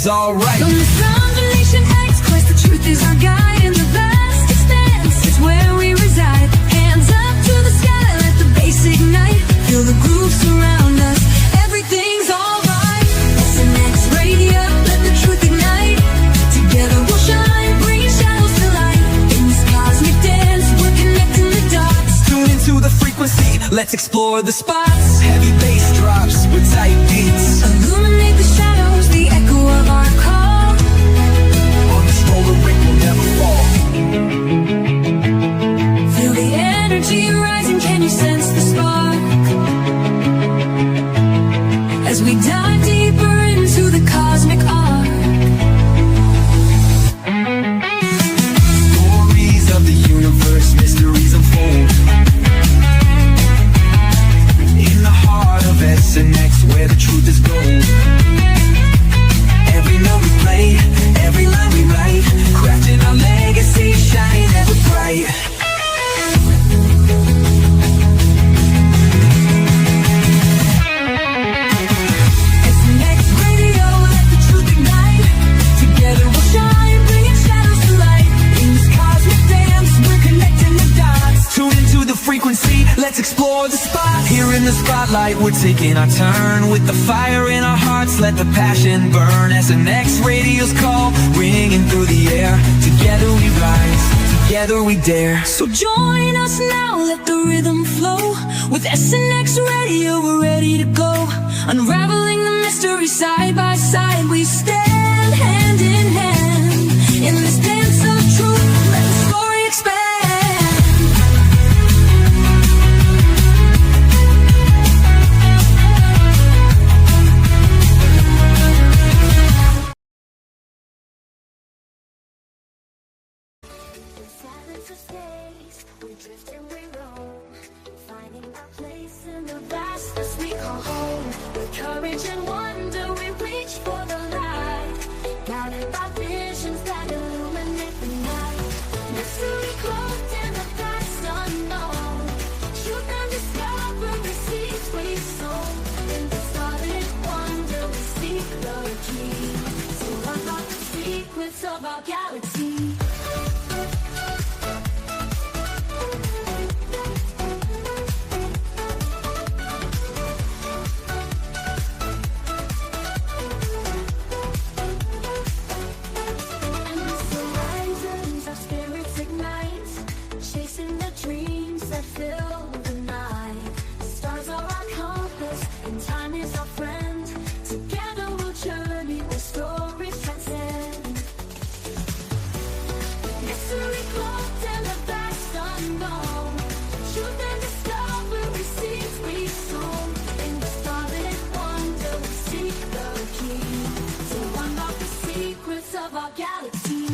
alright. From the foundation X quest, the truth is our guide. In the vast expanse, it's where we reside. Hands up to the sky, let the bass ignite. Feel the groove surround us, everything's alright. SNX Radio, let the truth ignite. Together we'll shine, bringing shadows to light. In this cosmic dance, we're connecting the dots. Tune into the frequency, let's explore the spots. Heavy bass drops with tight beats. Illuminate the shadows, the echo of our call. On this roller rink we'll never fall. Feel the energy rising, can you sense the spark? As we dive deeper into the cosmic arc. Stories of the universe, mysteries unfold. In the heart of SNX, where the truth is gold. Every note we play, every line we write, crafting our legacy, shining ever bright. SNX Radio, let the truth ignite. Together we'll shine, bringing shadows to light. In this cosmic dance, we're connecting the dots. Tune into the frequency, let's explore the spots. Here in the spotlight, we're taking our turn. With the fire in our hearts, let the passion burn. SNX Radio's call, ringing through the air. Together we rise, together we dare. So join us now, let the rhythm flow. With SNX Radio, we're ready to go. Unraveling the mystery side by side, we stand hand in hand. In this dance of truth, let the story expand. Silence of space, we drift and we roam, finding our place in the vastness we call home. With courage and wonder, we reach for the light, guided by visions that illuminate the night. Mystery cloaked in the past unknown, truth and discovery seeds we sow. In the starlit wonder, we seek the key to unlock the secrets of our galaxy. Of our galaxy.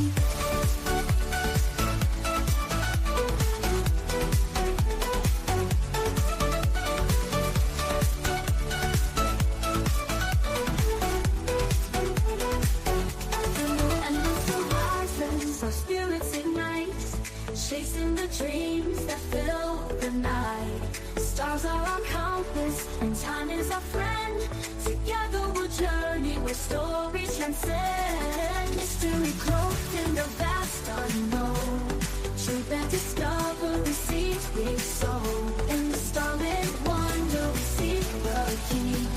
And with the horizons, our spirits ignite, chasing the dreams that fill the night. Stars are our compass, and time is our friend. Together we'll journey where stories transcend. Mystery cloaked in the vast unknown, truth and discovery seeds we sow. In the starlit wonder, we seek the key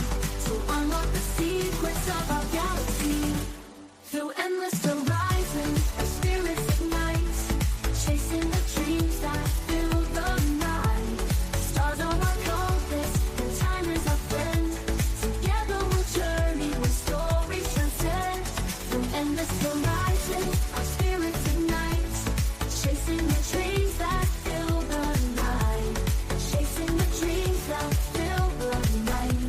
to unlock the secrets of our galaxy. Through endless horizons, our spirits ignite, chasing the dreams that fill the night. Stars are our compass, and time is our friend. Together we'll journey where stories transcend. Through endless horizons, our spirits ignite, chasing the dreams that fill the night. Chasing the dreams that fill the night.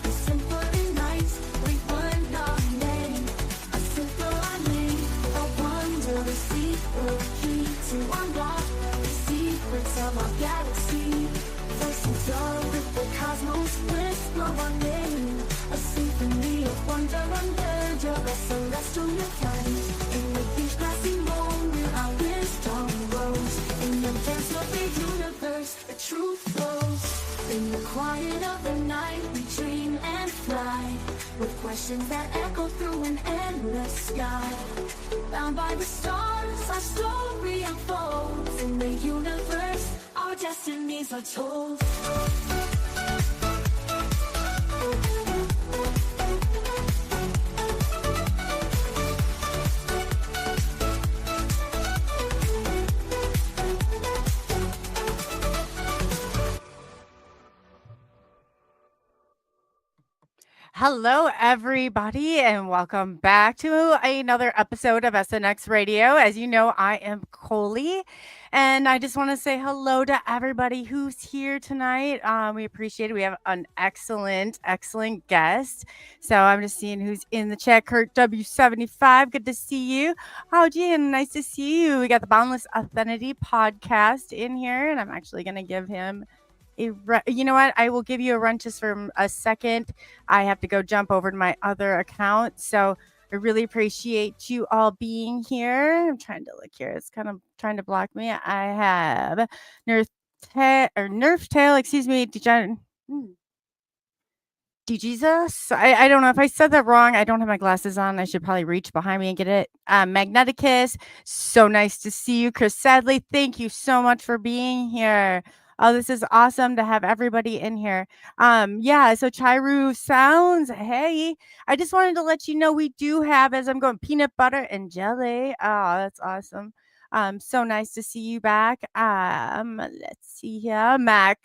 A symphony nights, we weren't not made. A simple name, a wonder, a secret key to unlock the secrets of our galaxy. Voice and dove with the cosmos whisper our name. A symphony of wonder under your celestial night. In the deep glassy moment, our wisdom grows. In the dance of the universe, the truth flows. In the quiet of the night, we dream and fly, with questions that echo through an endless sky. Bound by the stars, our story unfolds. In the universe, our destinies are told. Hello, everybody, and welcome back to another episode of SNX Radio. As you know, I am Coley, and I just want to say hello to everybody who's here tonight. We appreciate it. We have an excellent guest. So I'm just seeing who's in the chat. Kurt W75, good to see you. Oh, Jan, nice to see you. We got the Boundless Authenticity podcast in here, and I'm actually going to give him you know what? I will give you a run just for a second. I have to go jump over to my other account. So I really appreciate you all being here. I'm trying to look here. It's kind of trying to block me. I have Nerf Tail, excuse me, Jesus. I don't know if I said that wrong. I don't have my glasses on. I should probably reach behind me and get it. Magneticus, so nice to see you. Chris Sadley, thank you so much for being here. Oh, this is awesome to have everybody in here. Yeah, so Chiru Sounds, hey, I just wanted to let you know we do have, as I'm going, peanut butter and jelly. Oh, that's awesome. So nice to see you back. Let's see here. Mac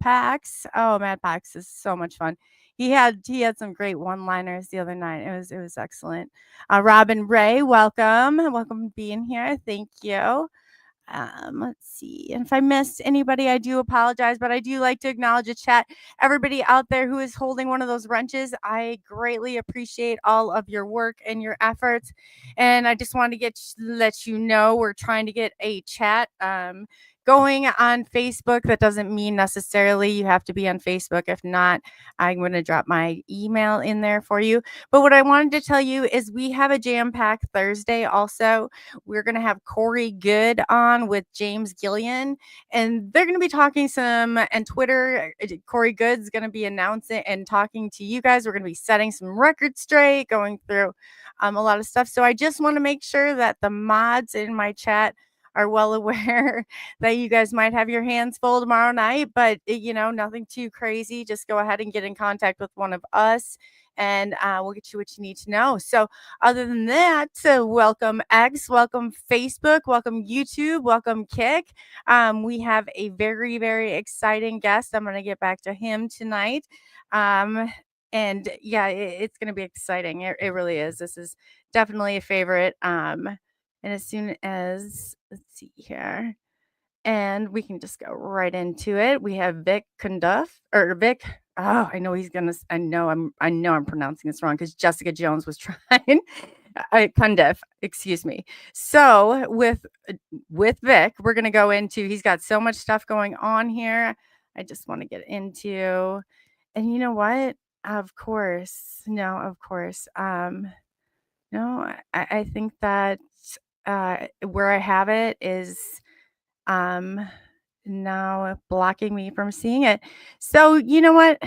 Pax. Oh, Mad Pax is so much fun. He had some great one-liners the other night. It was excellent. Robin Ray, welcome to being here. Thank you. Let's see. And if I missed anybody, I do apologize, but I do like to acknowledge a chat. Everybody out there who is holding one of those wrenches, I greatly appreciate all of your work and your efforts. And I just want to let you know we're trying to get a chat going on Facebook. That doesn't mean necessarily you have to be on Facebook. If not, I'm going to drop my email in there for you. But what I wanted to tell you is we have a jam-packed Thursday also. We're going to have Corey Good on with James Gillian, and they're going to be talking some, and Twitter, Corey Good's going to be announcing and talking to you guys. We're going to be setting some records straight, going through a lot of stuff. So I just want to make sure that the mods in my chat are well aware that you guys might have your hands full tomorrow night, but nothing too crazy. Just go ahead and get in contact with one of us, and we'll get you what you need to know. So other than that, welcome X, welcome Facebook, welcome YouTube, welcome Kick. We have a very, very exciting guest. I'm going to get back to him tonight. And yeah, it's going to be exciting. It really is. This is definitely a favorite. And as soon as, let's see here, and we can just go right into it. We have Vic Cundiff, or Vic. Oh, I know I know I'm pronouncing this wrong because Jessica Jones was trying. Cundiff, excuse me. So with Vic, we're going to go into, he's got so much stuff going on here. I just want to get into, and you know what? Of course. No, I think that where I have it is now blocking me from seeing it. So you know what?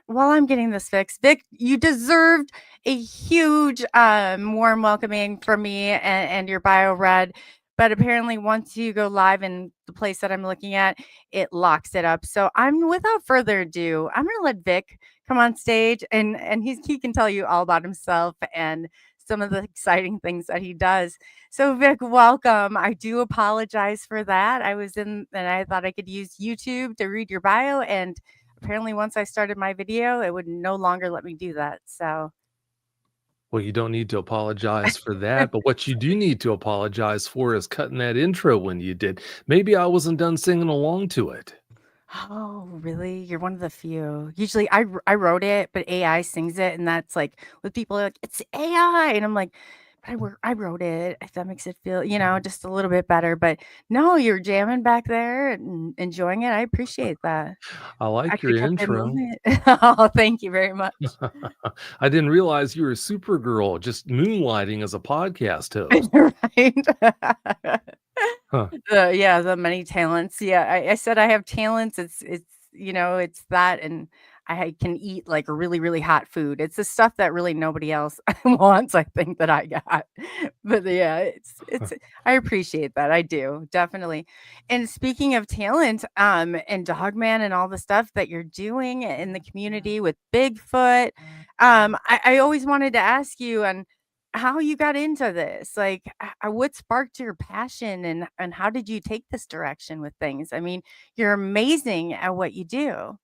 While I'm getting this fixed, Vic, you deserved a huge warm welcoming from me and your bio read. But apparently once you go live in the place that I'm looking at, it locks it up. So without further ado, I'm going to let Vic come on stage, and he can tell you all about himself and some of the exciting things that he does. So Vic, welcome. I do apologize for that. And I thought I could use YouTube to read your bio, and apparently once I started my video, it would no longer let me do that. So well, you don't need to apologize for that, but what you do need to apologize for is cutting that intro when you did. Maybe I wasn't done singing along to it. Oh, really? You're one of the few. Usually I wrote it, but AI sings it, and that's like, with people are like, it's AI, and I'm like, but I wrote it, if that makes it feel, just a little bit better. But no, you're jamming back there and enjoying it. I appreciate that. I like your intro. Oh, thank you very much. I didn't realize you were a Supergirl, just moonlighting as a podcast host. Right. Huh. The many talents. Yeah, I said I have talents. It's that, and I can eat like really, really hot food. It's the stuff that really nobody else wants, I think, that I got. But yeah, it's I appreciate that. I do, definitely. And speaking of talent, and Dogman and all the stuff that you're doing in the community with Bigfoot, I always wanted to ask you on how you got into this. Like, what sparked your passion, and how did you take this direction with things? I mean, you're amazing at what you do.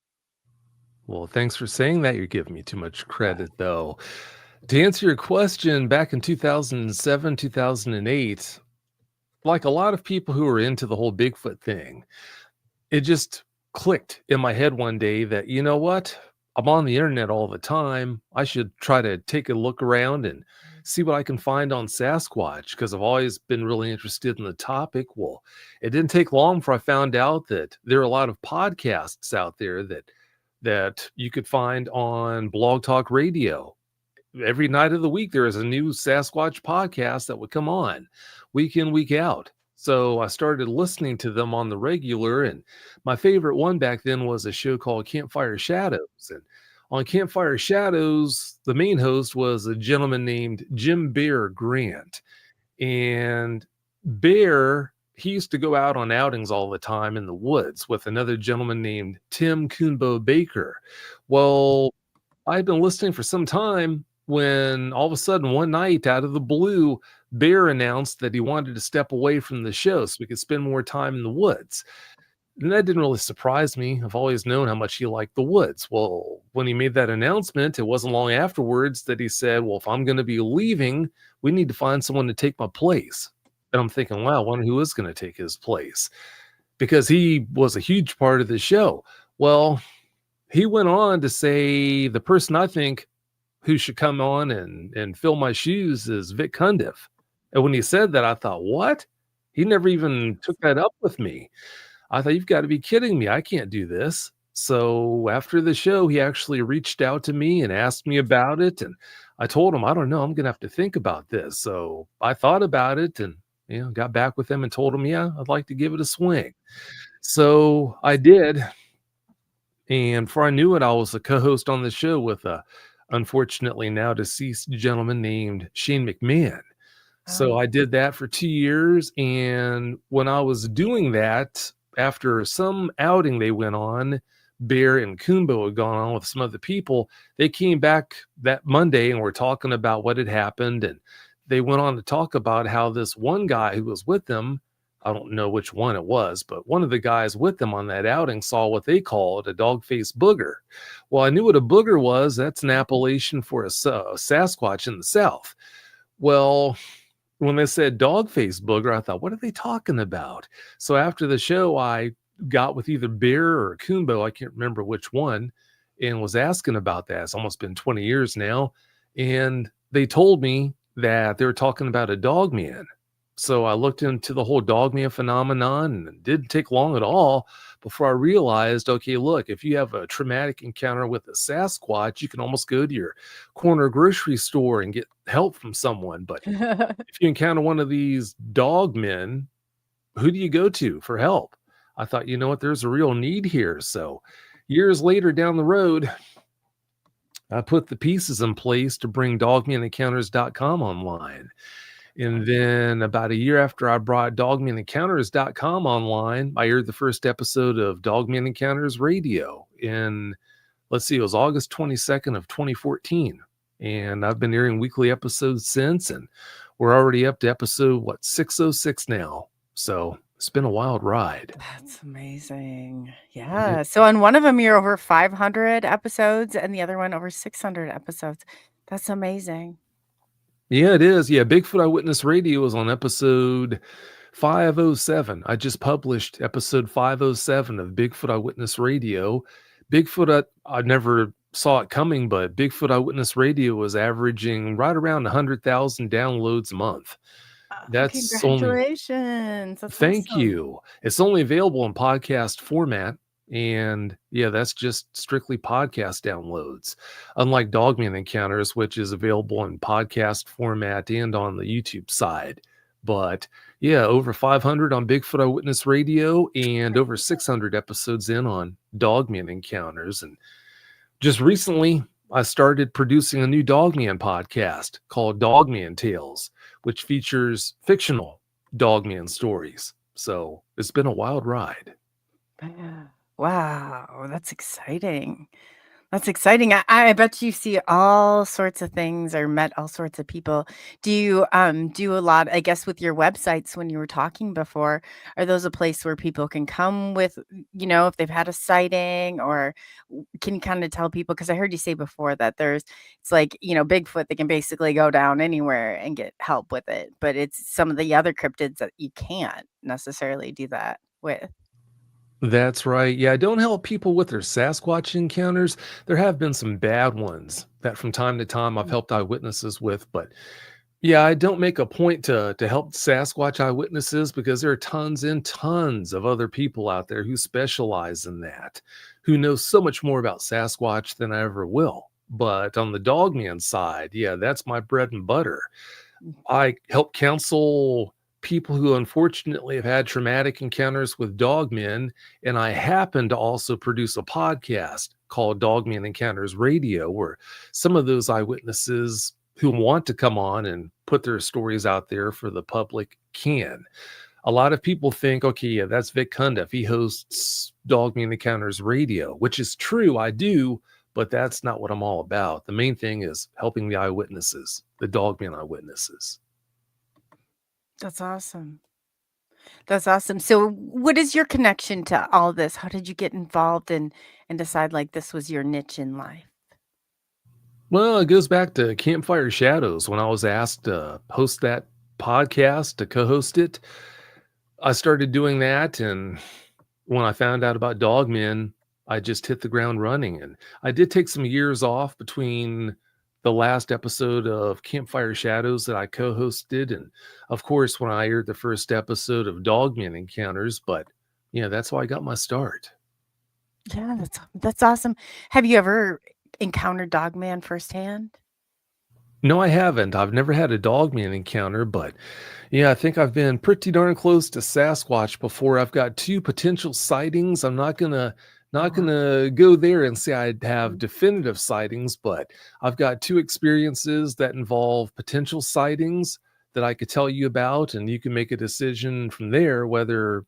Well, thanks for saying that. You're giving me too much credit, though. To answer your question, back in 2007, 2008, like a lot of people who are into the whole Bigfoot thing, it just clicked in my head one day that, you know what? I'm on the internet all the time. I should try to take a look around and see what I can find on Sasquatch, because I've always been really interested in the topic. Well, it didn't take long before I found out that there are a lot of podcasts out there that you could find on Blog Talk Radio. Every night of the week, there is a new Sasquatch podcast that would come on week in, week out. So I started listening to them on the regular, and my favorite one back then was a show called Campfire Shadows. And on Campfire Shadows, the main host was a gentleman named Jim Bear Grant. And Bear, he used to go out on outings all the time in the woods with another gentleman named Tim Coonbo Baker. Well, I'd been listening for some time when all of a sudden one night out of the blue, Bear announced that he wanted to step away from the show so we could spend more time in the woods. And that didn't really surprise me. I've always known how much he liked the woods. Well, when he made that announcement, it wasn't long afterwards that he said, well, if I'm going to be leaving, we need to find someone to take my place. And I'm thinking, wow, I wonder who is going to take his place, because he was a huge part of the show. Well, he went on to say the person I think who should come on and fill my shoes is Vic Cundiff. And when he said that, I thought, what? He never even took that up with me. I thought, you've got to be kidding me. I can't do this. So after the show, he actually reached out to me and asked me about it. And I told him, I don't know, I'm going to have to think about this. So I thought about it and got back with him and told him, yeah, I'd like to give it a swing. So I did. And before I knew it, I was a co-host on the show with a unfortunately now deceased gentleman named Shane McMahon. So I did that for 2 years. And when I was doing that, after some outing they went on, Bear and Coonbo had gone on with some other people. They came back that Monday and were talking about what had happened. And they went on to talk about how this one guy who was with them, I don't know which one it was, but one of the guys with them on that outing saw what they called a dog-faced booger. Well, I knew what a booger was. That's an appellation for a Sasquatch in the South. Well, when they said dog-faced booger, I thought, what are they talking about? So after the show, I got with either Bear or Coonbo, I can't remember which one, and was asking about that. It's almost been 20 years now. And they told me that they were talking about a dogman. So I looked into the whole dogman phenomenon, and it didn't take long at all before I realized, okay, look, if you have a traumatic encounter with a Sasquatch, you can almost go to your corner grocery store and get help from someone. But if you encounter one of these dogmen, who do you go to for help? I thought, you know what, there's a real need here. So years later down the road, I put the pieces in place to bring DogmanEncounters.com online. And then about a year after I brought DogmanEncounters.com online, I aired the first episode of Dogman Encounters Radio in, it was August 22nd of 2014. And I've been airing weekly episodes since, and we're already up to episode, 606 now. So it's been a wild ride. That's amazing. Yeah. So on one of them, you're over 500 episodes, and the other one over 600 episodes. That's amazing. Yeah, it is. Yeah, Bigfoot Eyewitness Radio is on episode 507. I just published episode 507 of Bigfoot Eyewitness Radio. Bigfoot, I never saw it coming, but Bigfoot Eyewitness Radio was averaging right around 100,000 downloads a month. That's congratulations. That's thank awesome. you. It's only available in podcast format. And yeah, that's just strictly podcast downloads, unlike Dogman Encounters, which is available in podcast format and on the YouTube side. But yeah, over 500 on Bigfoot Eyewitness Radio and over 600 episodes in on Dogman Encounters. And Just recently, I started producing a new Dogman podcast called Dogman Tales, which features fictional Dogman stories. So it's been a wild ride. Yeah. Wow, that's exciting. That's exciting. I bet you see all sorts of things or met all sorts of people. Do you do a lot, I guess, with your websites when you were talking before, are those a place where people can come with, if they've had a sighting, or can you kind of tell people, because I heard you say before that it's like, Bigfoot, they can basically go down anywhere and get help with it, but it's some of the other cryptids that you can't necessarily do that with. That's right. Yeah, I don't help people with their Sasquatch encounters. There have been some bad ones that from time to time I've helped eyewitnesses with, but yeah, I don't make a point to help Sasquatch eyewitnesses because there are tons and tons of other people out there who specialize in that, who know so much more about Sasquatch than I ever will. But on the Dogman side, yeah, that's my bread and butter. I help counsel people who unfortunately have had traumatic encounters with dogmen, and I happen to also produce a podcast called Dogman Encounters Radio, where some of those eyewitnesses who want to come on and put their stories out there for the public can. A lot of people think, okay, yeah, that's Vic Cundiff. He hosts Dogman Encounters Radio, which is true, I do, but that's not what I'm all about. The main thing is helping the eyewitnesses, the Dogman eyewitnesses. That's awesome. That's awesome. So what is your connection to all this? How did you get involved and decide like this was your niche in life? Well, it goes back to Campfire Shadows. When I was asked to host that podcast, to co-host it, I started doing that. And when I found out about Dogmen, I just hit the ground running. And I did take some years off between the last episode of Campfire Shadows that I co-hosted, and of course when I aired the first episode of Dogman Encounters. But that's how I got my start. Yeah, that's awesome. Have you ever encountered Dogman firsthand? No, I haven't. I've never had a Dogman encounter, but I think I've been pretty darn close to Sasquatch before. I've got 2 potential sightings. I'm not gonna go there and say I'd have definitive sightings, but I've got 2 experiences that involve potential sightings that I could tell you about, and you can make a decision from there whether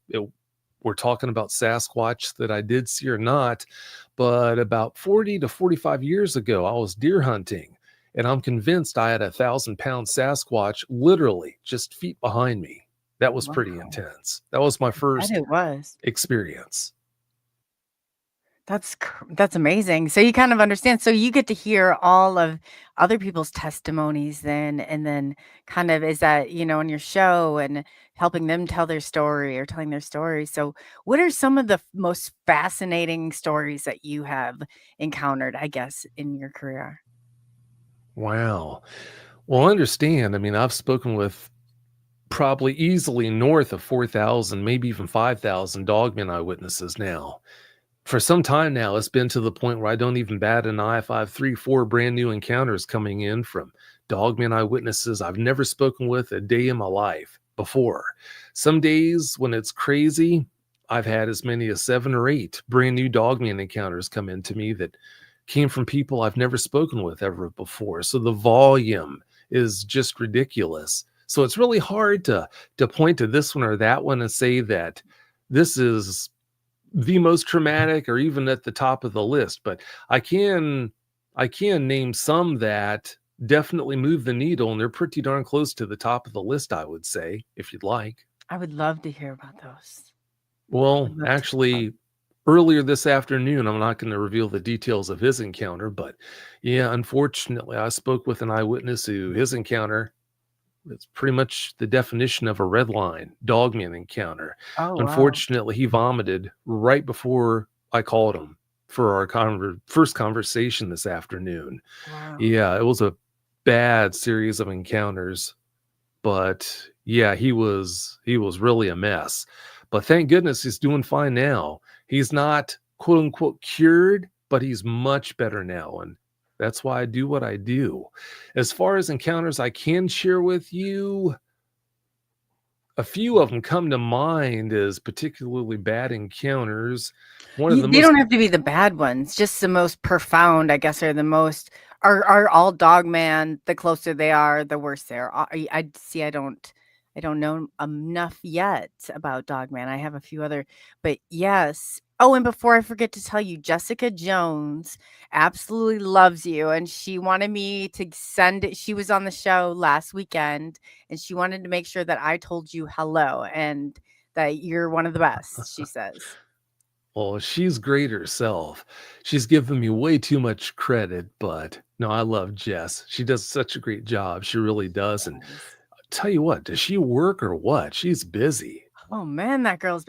we're talking about Sasquatch that I did see or not. But about 40 to 45 years ago, I was deer hunting, and I'm convinced I had a 1,000-pound Sasquatch literally just feet behind me. That was pretty intense. That was my first experience. That's amazing. So you kind of understand. So you get to hear all of other people's testimonies then, and then kind of is that, in your show and helping them tell their story or telling their story. So what are some of the most fascinating stories that you have encountered, I guess, in your career? Wow. Well, understand, I mean, I've spoken with probably easily north of 4,000, maybe even 5,000 Dogman eyewitnesses now. For some time now, it's been to the point where I don't even bat an eye if I have 3, 4 brand new encounters coming in from Dogman eyewitnesses I've never spoken with a day in my life before. Some days when it's crazy, I've had as many as 7 or 8 brand new Dogman encounters come into me that came from people I've never spoken with ever before. So the volume is just ridiculous. So it's really hard to point to this one or that one and say that this is the most traumatic or even at the top of the list. But I can name some that definitely move the needle, and they're pretty darn close to the top of the list, I would say, if you'd like. I would love to hear about those. Well, actually, earlier this afternoon, I'm not going to reveal the details of his encounter, but unfortunately, I spoke with an eyewitness who his encounter, it's pretty much the definition of a red line Dogman encounter. Oh, wow. Unfortunately, he vomited right before I called him for our first conversation this afternoon. Wow. Yeah, it was a bad series of encounters, but he was really a mess. But thank goodness he's doing fine now. He's not quote unquote cured, but he's much better now. And that's why I do what I do. As far as encounters I can share with you, A few of them come to mind as particularly bad encounters. One of the They most don't have to be the bad ones, just the most profound, I guess, are the most are all Dogman. The closer they are, the worse they are. I see. I don't know enough yet about Dogman. I have a few other, but yes. Oh, and before I forget to tell you, Jessica Jones absolutely loves you, and she wanted me to send it. She was on the show last weekend, and she wanted to make sure that I told you hello and that you're one of the best. She says. Well, she's great herself. She's given me way too much credit, but no, I love Jess. She does such a great job. She really does. And Yes. I'll tell you what, does she work or what? She's busy. Oh man, that girl's.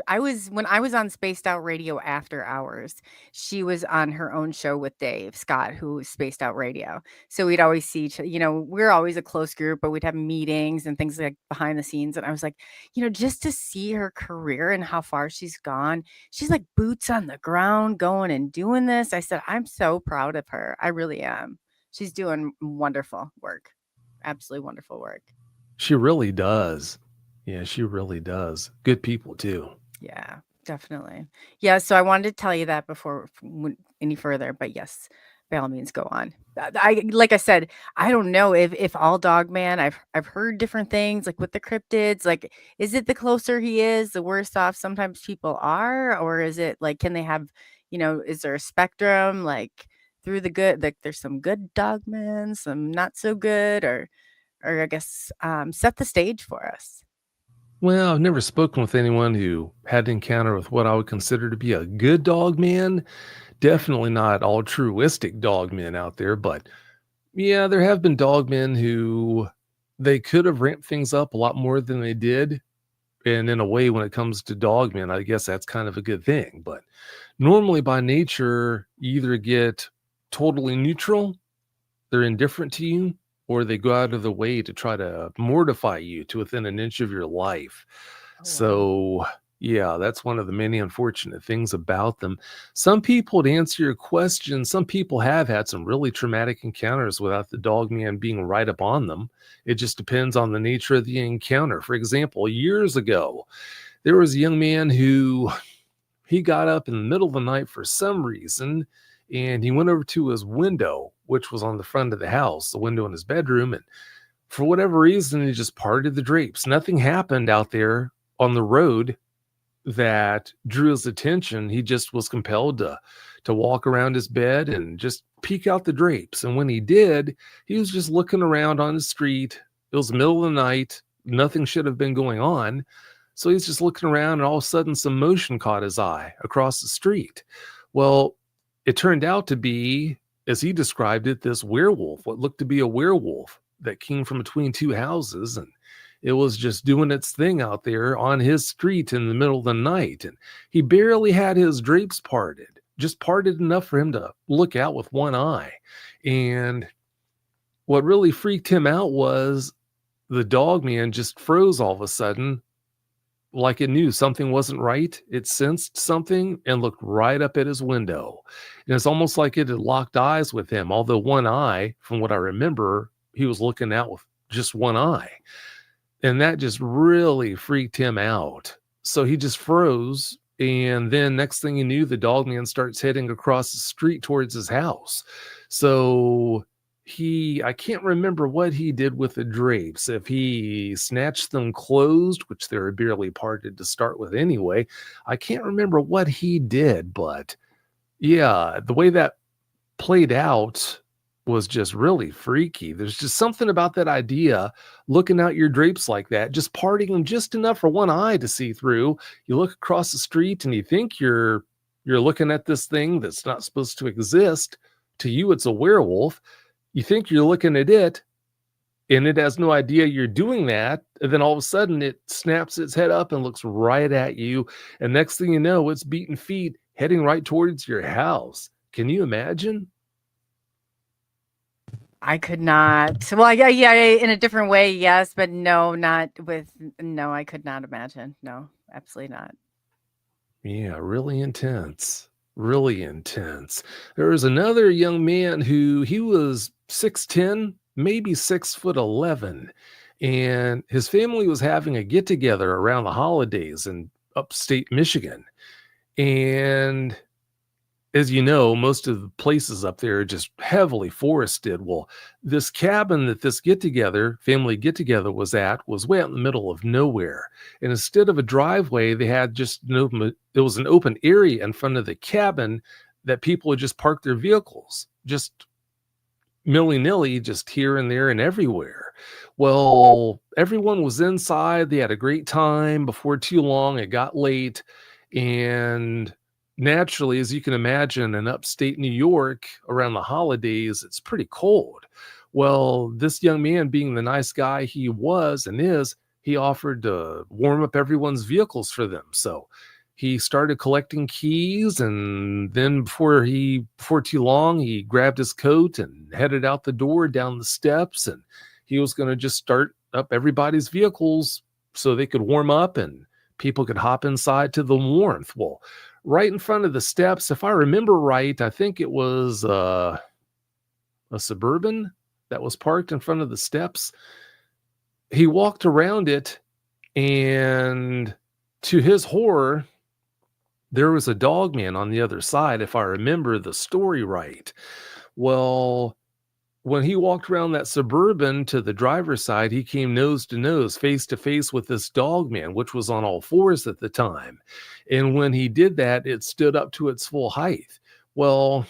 When I was on Spaced Out Radio After Hours, she was on her own show with Dave Scott, who Spaced Out Radio. So we'd always see each, we're always a close group, but we'd have meetings and things like behind the scenes. And I was like, just to see her career and how far she's gone, she's like boots on the ground, going and doing this. I said, I'm so proud of her. I really am. She's doing wonderful work, absolutely wonderful work. She really does. Yeah, she really does. Good people too. Yeah, definitely. Yeah, so I wanted to tell you that before any further, but yes, by all means, go on. Like I said, I don't know if all Dogman. I've heard different things, like with the cryptids. Like, is it the closer he is, the worse off sometimes people are, or is it like, can they have, is there a spectrum like through the good? Like, there's some good Dogmen, some not so good, or I guess set the stage for us. Well, I've never spoken with anyone who had an encounter with what I would consider to be a good dog man. Definitely not altruistic dog men out there, but yeah, there have been dog men who they could have ramped things up a lot more than they did. And in a way, when it comes to dog men, I guess that's kind of a good thing. But normally by nature, you either get totally neutral, they're indifferent to you, or they go out of the way to try to mortify you to within an inch of your life. Oh, wow. So, yeah, that's one of the many unfortunate things about them. Some people, to answer your question, some people have had some really traumatic encounters without the dog man being right up on them. It just depends on the nature of the encounter. For example, years ago, there was a young man who he got up in the middle of the night for some reason, and he went over to his window, which was on the front of the house, the window in his bedroom. And for whatever reason, he just parted the drapes. Nothing happened out there on the road that drew his attention. He just was compelled to walk around his bed and just peek out the drapes. And when he did, he was just looking around on the street. It was the middle of the night. Nothing should have been going on. So he's just looking around, and all of a sudden some motion caught his eye across the street. Well, it turned out to be, as he described it, this werewolf, what looked to be a werewolf that came from between two houses. And it was just doing its thing out there on his street in the middle of the night. And he barely had his drapes parted, just parted enough for him to look out with one eye. And what really freaked him out was the dog man just froze all of a sudden, like it knew something wasn't right. It sensed something and looked right up at his window. And it's almost like it had locked eyes with him, although one eye, from what I remember, he was looking out with just one eye. And that just really freaked him out. So he just froze. And then next thing you knew, the dog man starts heading across the street towards his house. So I can't remember what he did with the drapes. If he snatched them closed, which they were barely parted to start with anyway, I can't remember what he did. But yeah, the way that played out was just really freaky. There's just something about that idea, looking out your drapes like that, just parting them just enough for one eye to see through. You look across the street and you think you're looking at this thing that's not supposed to exist. To you, it's a werewolf. You think you're looking at it, and it has no idea you're doing that. And then all of a sudden it snaps its head up and looks right at you. And next thing you know, it's beating feet heading right towards your house. Can you imagine? I could not. Well, yeah, in a different way, yes, but no, I could not imagine. No, absolutely not. Yeah, really intense. Really intense. There was another young man who he was 6'10", maybe 6'11", and his family was having a get-together around the holidays in upstate Michigan. And as you know, most of the places up there are just heavily forested. Well, this cabin that this family get-together was at was way out in the middle of nowhere. And instead of a driveway, they had just it was an open area in front of the cabin that people would just park their vehicles, just willy-nilly, just here and there and everywhere. Well, everyone was inside. They had a great time. Before too long, it got late. And naturally, as you can imagine, in upstate New York around the holidays, it's pretty cold. Well, this young man, being the nice guy he was and is, he offered to warm up everyone's vehicles for them. So he started collecting keys, and then before too long, he grabbed his coat and headed out the door down the steps, and he was going to just start up everybody's vehicles so they could warm up and people could hop inside to the warmth. Well, right in front of the steps, if I remember right, I think it was a Suburban that was parked in front of the steps. He walked around it, and to his horror, there was a Dogman on the other side, if I remember the story right. Well, when he walked around that Suburban to the driver's side, he came nose to nose, face to face with this Dogman, which was on all fours at the time. And when he did that, it stood up to its full height. Well,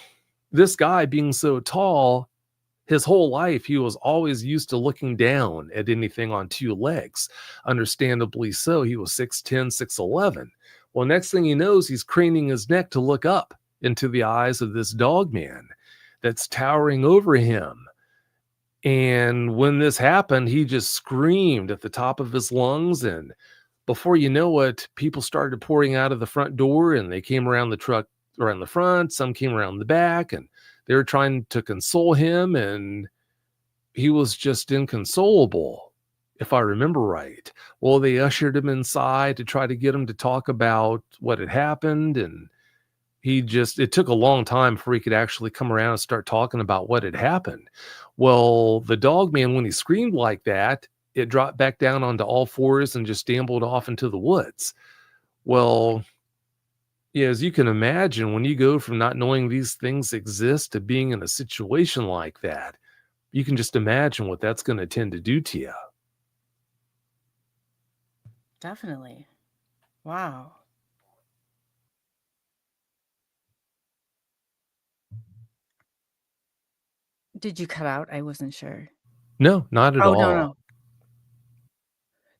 this guy, being so tall, his whole life, he was always used to looking down at anything on two legs. Understandably so. He was 6'10", 6'11". Well, next thing he knows, he's craning his neck to look up into the eyes of this Dogman that's towering over him. And when this happened, he just screamed at the top of his lungs. And before you know it, people started pouring out of the front door, and they came around the truck around the front. Some came around the back, and they were trying to console him. And he was just inconsolable, if I remember right. Well, they ushered him inside to try to get him to talk about what had happened. And it took a long time before he could actually come around and start talking about what had happened. Well, the Dogman, when he screamed like that, it dropped back down onto all fours and just stumbled off into the woods. Well, yeah, as you can imagine, when you go from not knowing these things exist to being in a situation like that, you can just imagine what that's going to tend to do to you. Definitely. Wow. Did you cut out? I wasn't sure. No, not at all. No.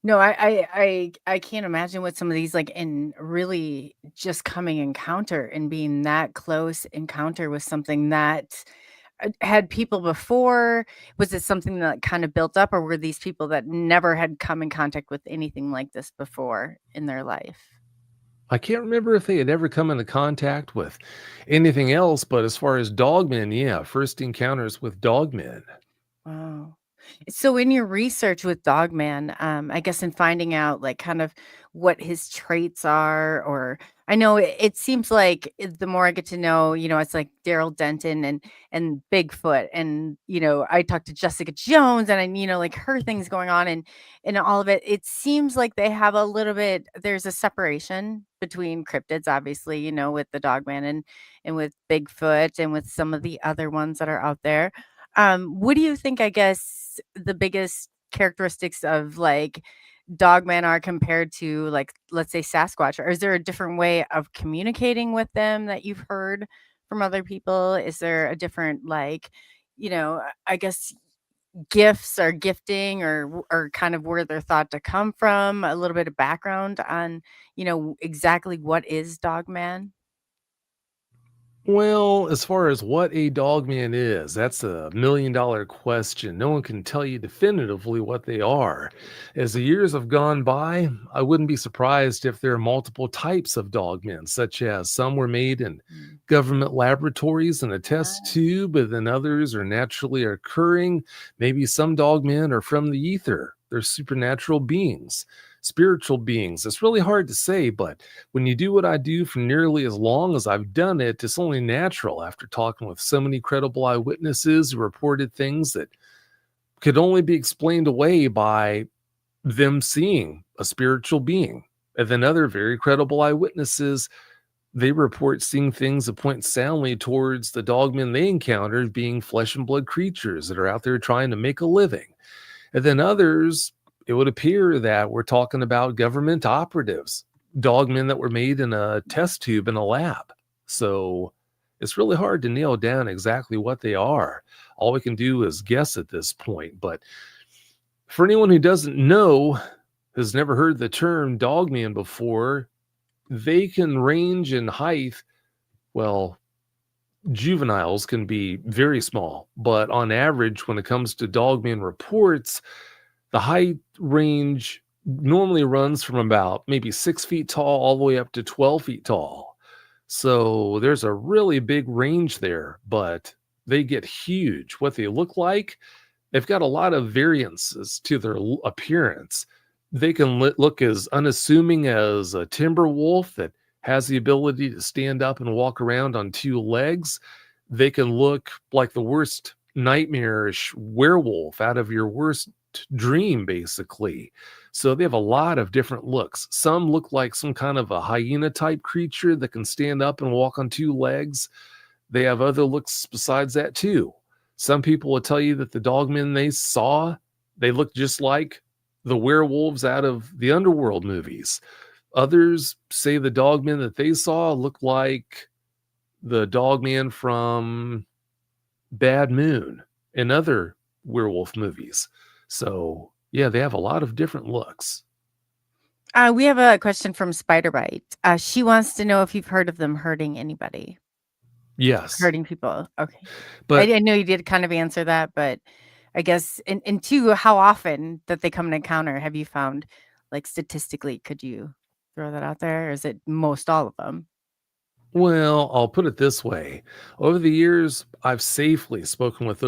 No, I can't imagine what some of these, like, in really just coming encounter and being that close encounter with something that had people before. Was it something that kind of built up, or were these people that never had come in contact with anything like this before in their life? I can't remember if they had ever come into contact with anything else, but as far as Dogmen, yeah, first encounters with Dogmen. Wow. So in your research with Dogman, I guess in finding out like kind of what his traits are, or I know it seems like the more I get to know, it's like Daryl Denton and Bigfoot, and I talked to Jessica Jones, and I like her things going on, and all of it. It seems like they have a little bit. There's a separation between cryptids, obviously, with the Dogman and with Bigfoot and with some of the other ones that are out there. What do you think, I guess, the biggest characteristics of like Dogman are compared to, like, let's say Sasquatch? Or is there a different way of communicating with them that you've heard from other people? Is there a different, like, I guess gifts or gifting or kind of where they're thought to come from? A little bit of background on, exactly what is Dogman? Well, as far as what a Dogman is, that's $1 million question. No one can tell you definitively what they are. As the years have gone by, I wouldn't be surprised if there are multiple types of Dogmen, such as some were made in government laboratories in a test tube, but then others are naturally occurring. Maybe some Dogmen are from the ether. They're supernatural beings, spiritual beings. It's really hard to say, but when you do what I do for nearly as long as I've done it, it's only natural after talking with so many credible eyewitnesses who reported things that could only be explained away by them seeing a spiritual being. And then other very credible eyewitnesses, they report seeing things that point soundly towards the dogmen they encountered being flesh and blood creatures that are out there trying to make a living. And then others, it would appear that we're talking about government operatives, dogmen that were made in a test tube in a lab. So it's really hard to nail down exactly what they are. All we can do is guess at this point. But for anyone who doesn't know, has never heard the term dogman before, they can range in height. Well, juveniles can be very small, but on average, when it comes to dogman reports, the height range normally runs from about maybe 6 feet tall all the way up to 12 feet tall. So there's a really big range there, but they get huge. What they look like, they've got a lot of variances to their appearance. They can look as unassuming as a timber wolf that has the ability to stand up and walk around on 2 legs. They can look like the worst nightmarish werewolf out of your worst dream, basically. So they have a lot of different looks. Some look like some kind of a hyena type creature that can stand up and walk on 2 legs. They have other looks besides that too. Some people will tell you that the dogmen they saw, they look just like the werewolves out of the underworld movies. Others say the dogmen that they saw look like the dogman from Bad Moon and other werewolf movies. So yeah, they have a lot of different looks. We have a question from Spiderbite. She wants to know if you've heard of them hurting anybody. Yes. Hurting people. Okay. But I know you did kind of answer that, but I guess, and two, how often that they come and encounter, have you found, like statistically, could you throw that out there? Or is it most all of them? well, I'll put it this way. Over the years, I've safely spoken with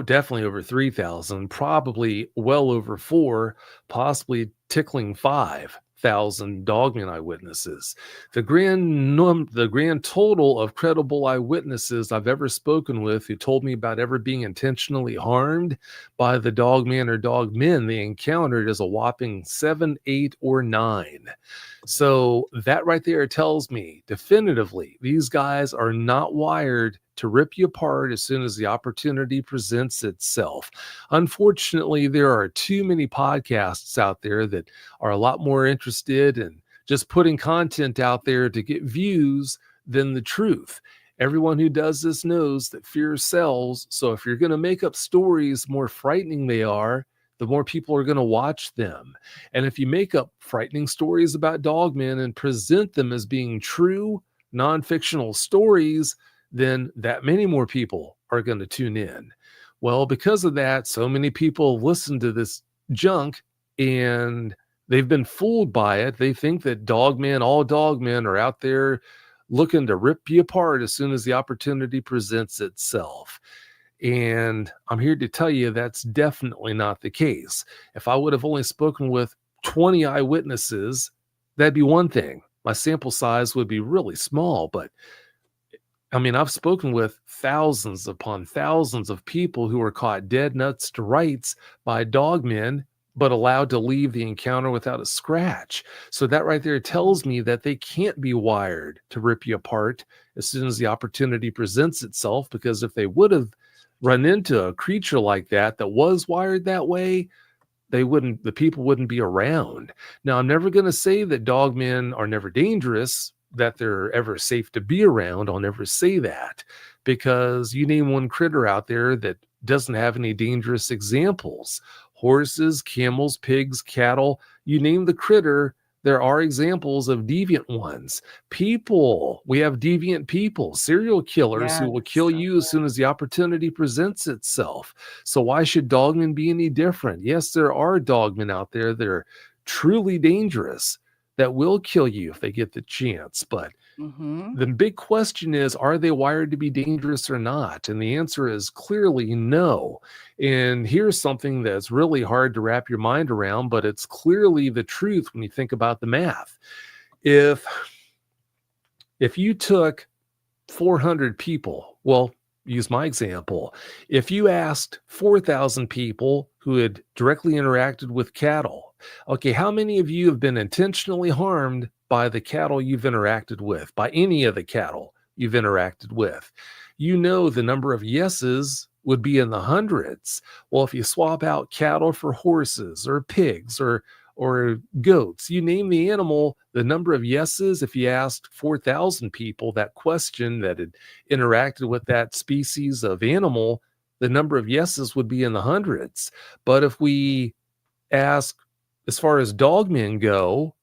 definitely over 3,000, probably well over 4, possibly tickling 5,000 dogman eyewitnesses. The grand total of credible eyewitnesses I've ever spoken with who told me about ever being intentionally harmed by the dogman or dogmen they encountered is a whopping 7, 8, or 9. So that right there tells me definitively these guys are not wired to rip you apart as soon as the opportunity presents itself. Unfortunately, there are too many podcasts out there that are a lot more interested in just putting content out there to get views than the truth. Everyone who does this knows that fear sells. So if you're going to make up stories, the more frightening they are, the more people are going to watch them. And if you make up frightening stories about dogmen and present them as being true, non-fictional stories, then that many more people are going to tune in. Well, because of that, so many people listen to this junk and they've been fooled by it. They think that all dogmen are out there looking to rip you apart as soon as the opportunity presents itself. And I'm here to tell you that's definitely not the case. If I would have only spoken with 20 eyewitnesses, that'd be one thing. My sample size would be really small, but I mean, I've spoken with thousands upon thousands of people who were caught dead nuts to rights by dogmen, but allowed to leave the encounter without a scratch. So that right there tells me that they can't be wired to rip you apart as soon as the opportunity presents itself, because if they would have run into a creature like that was wired that way, the people wouldn't be around. Now, I'm never going to say that dogmen are never dangerous, that they're ever safe to be around. I'll never say that, because you name one critter out there that doesn't have any dangerous examples. Horses, camels, pigs, cattle, you name the critter, there are examples of deviant ones. People, we have deviant people, serial killers who will kill you as soon as the opportunity presents itself. So why should dogmen be any different? Yes, there are dogmen out there that are truly dangerous, that will kill you if they get the chance. But the big question is, are they wired to be dangerous or not? And the answer is clearly no. And here's something that's really hard to wrap your mind around, but it's clearly the truth when you think about the math. If you took 400 people, well, use my example. If you asked 4,000 people who had directly interacted with cattle, okay, how many of you have been intentionally harmed by the cattle you've interacted with, by any of the cattle you've interacted with? You know the number of yeses would be in the hundreds. Well, if you swap out cattle for horses or pigs or goats, you name the animal, the number of yeses, if you asked 4,000 people that question that had interacted with that species of animal, the number of yeses would be in the hundreds. But if we ask, as far as dogmen go,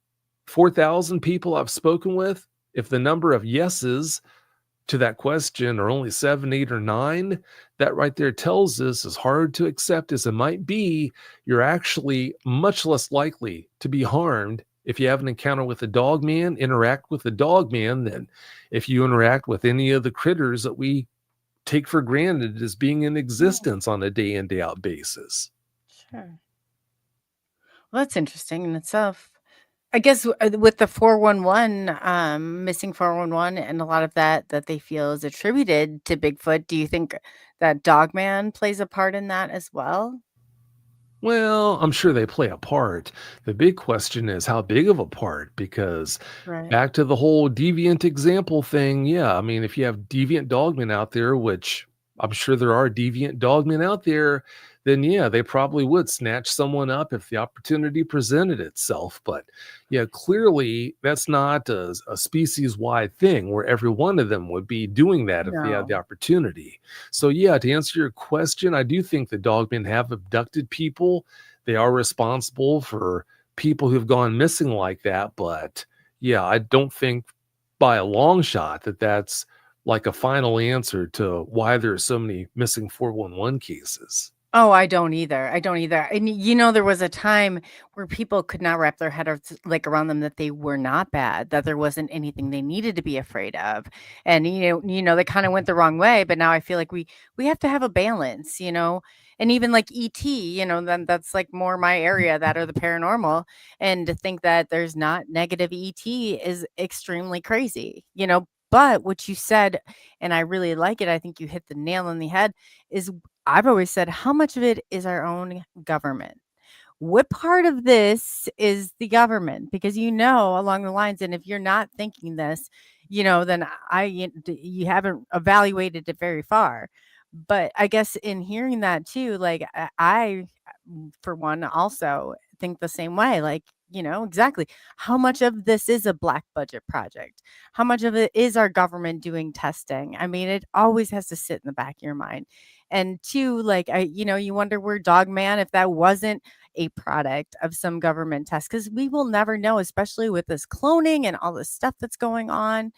4,000 people I've spoken with, if the number of yeses to that question are only 7, 8, or 9, that right there tells us, as hard to accept as it might be, you're actually much less likely to be harmed if you have an encounter with a dogman, interact with a dogman, than if you interact with any of the critters that we take for granted as being in existence on a day in, day out basis. Sure. Well, that's interesting in itself. I guess with the 411, missing 411, and a lot of that they feel is attributed to Bigfoot, do you think that Dogman plays a part in that as well? Well, I'm sure they play a part. The big question is how big of a part, because Right. back to the whole deviant example thing. Yeah, I mean, if you have deviant dogmen out there, which I'm sure there are deviant dogmen out there, then yeah, they probably would snatch someone up if the opportunity presented itself. But yeah, clearly that's not a species-wide thing where every one of them would be doing that if they had the No. opportunity. So yeah, to answer your question, I do think the dogmen have abducted people. They are responsible for people who've gone missing like that. But yeah, I don't think by a long shot that that's like a final answer to why there are so many missing 411 cases. Oh, I don't either. I don't either. And there was a time where people could not wrap their head like around them that they were not bad, that there wasn't anything they needed to be afraid of. And they kind of went the wrong way, but now I feel like we have to have a balance, And even like ET, then that's like more my area, that or the paranormal. And to think that there's not negative ET is extremely crazy, But what you said, and I really like it, I think you hit the nail on the head, is I've always said, how much of it is our own government? What part of this is the government? Because along the lines, and if you're not thinking this, then you haven't evaluated it very far. But I guess in hearing that too, like I for one, also think the same way. Like, exactly how much of this is a black budget project? How much of it is our government doing testing? I mean, it always has to sit in the back of your mind. And two, like, you wonder where Dogman, if that wasn't a product of some government test, because we will never know, especially with this cloning and all this stuff that's going on.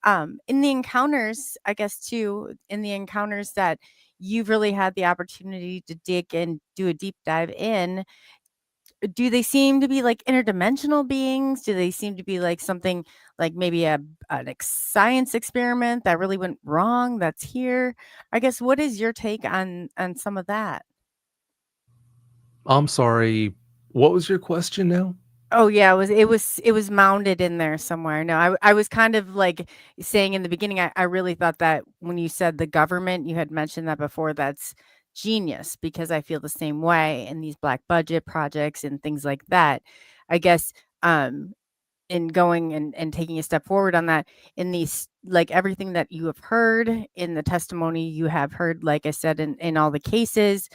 In the encounters, I guess, too, in the encounters that you've really had the opportunity to dig and do a deep dive in, do they seem to be like interdimensional beings? Do they seem to be like something like maybe an science experiment that really went wrong that's here? I guess, what is your take on some of that? I'm sorry, what was your question now? Oh yeah, it was mounded in there somewhere. No, I was kind of like saying in the beginning, I really thought that when you said the government, you had mentioned that before, that's genius, because I feel the same way in these black budget projects and things like that. I guess in going and taking a step forward on that, in these, like, everything that you have heard in the testimony you have heard, like I said, in all the cases,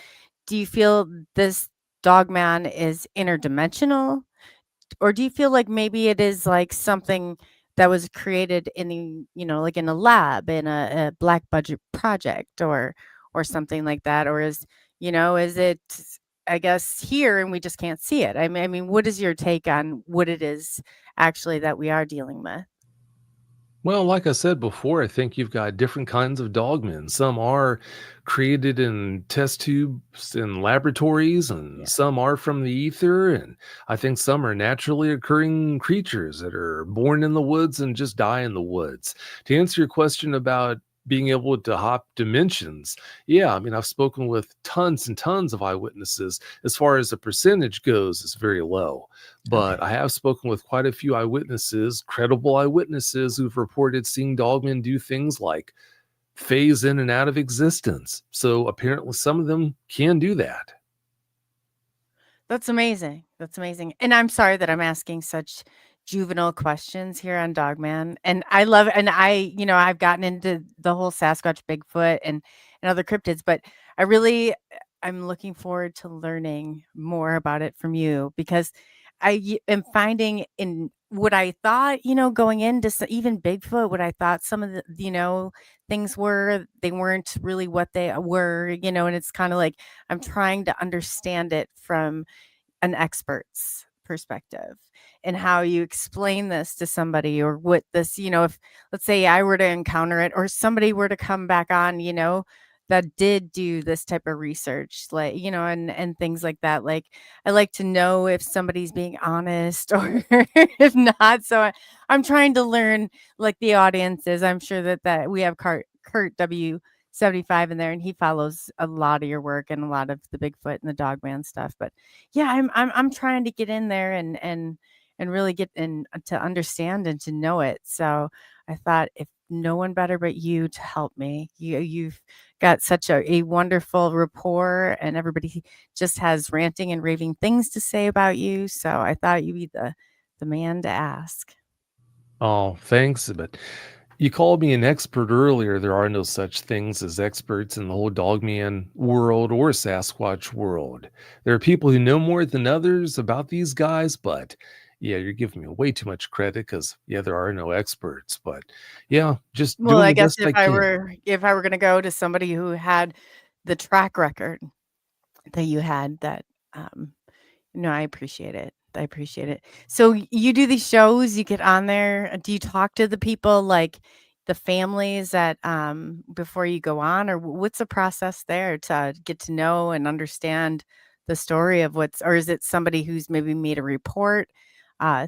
do you feel this dogman is interdimensional? Or do you feel like maybe it is like something that was created in the, like in a lab, in a black budget project, or something like that? Or is it, I guess, here and we just can't see it? I mean, what is your take on what it is actually that we are dealing with? Well, like I said before, I think you've got different kinds of dogmen. Some are created in test tubes in laboratories, and Yeah. some are from the ether. And I think some are naturally occurring creatures that are born in the woods and just die in the woods. To answer your question about being able to hop dimensions, yeah, I mean, I've spoken with tons and tons of eyewitnesses. As far as the percentage goes, it's very low. But I Okay. have spoken with quite a few eyewitnesses, credible eyewitnesses, who've reported seeing dogmen do things like phase in and out of existence. So apparently some of them can do that. That's amazing. That's amazing. And I'm sorry that I'm asking such juvenile questions here on Dogman. And I love, and I've gotten into the whole Sasquatch, Bigfoot, and other cryptids, but I'm looking forward to learning more about it from you, because I am finding in what I thought, going into even Bigfoot, what I thought some of the, things they weren't really what they were, and it's kind of like I'm trying to understand it from an expert's perspective, and how you explain this to somebody, or what this, if let's say I were to encounter it, or somebody were to come back on, that did do this type of research, like, and things like that. Like, I like to know if somebody's being honest or if not. So I'm trying to learn, like the audience is. I'm sure that we have Kurt W75 in there, and he follows a lot of your work and a lot of the Bigfoot and the Dogman stuff. But yeah, I'm trying to get in there and really get in to understand and to know it. So I thought, if no one better but you to help me. You've got such a wonderful rapport, and everybody just has ranting and raving things to say about you. So I thought you'd be the man to ask. Oh, thanks. But you called me an expert earlier. There are no such things as experts in the whole Dogman world or Sasquatch world. There are people who know more than others about these guys, but yeah, you're giving me way too much credit, because there are no experts. But yeah, just Well, doing I the guess best I can. if I were going to go to somebody who had the track record that you had, that I appreciate it. I appreciate it. So you do these shows, you get on there. Do you talk to the people, like the families, that before you go on, or what's the process there to get to know and understand the story of or is it somebody who's maybe made a report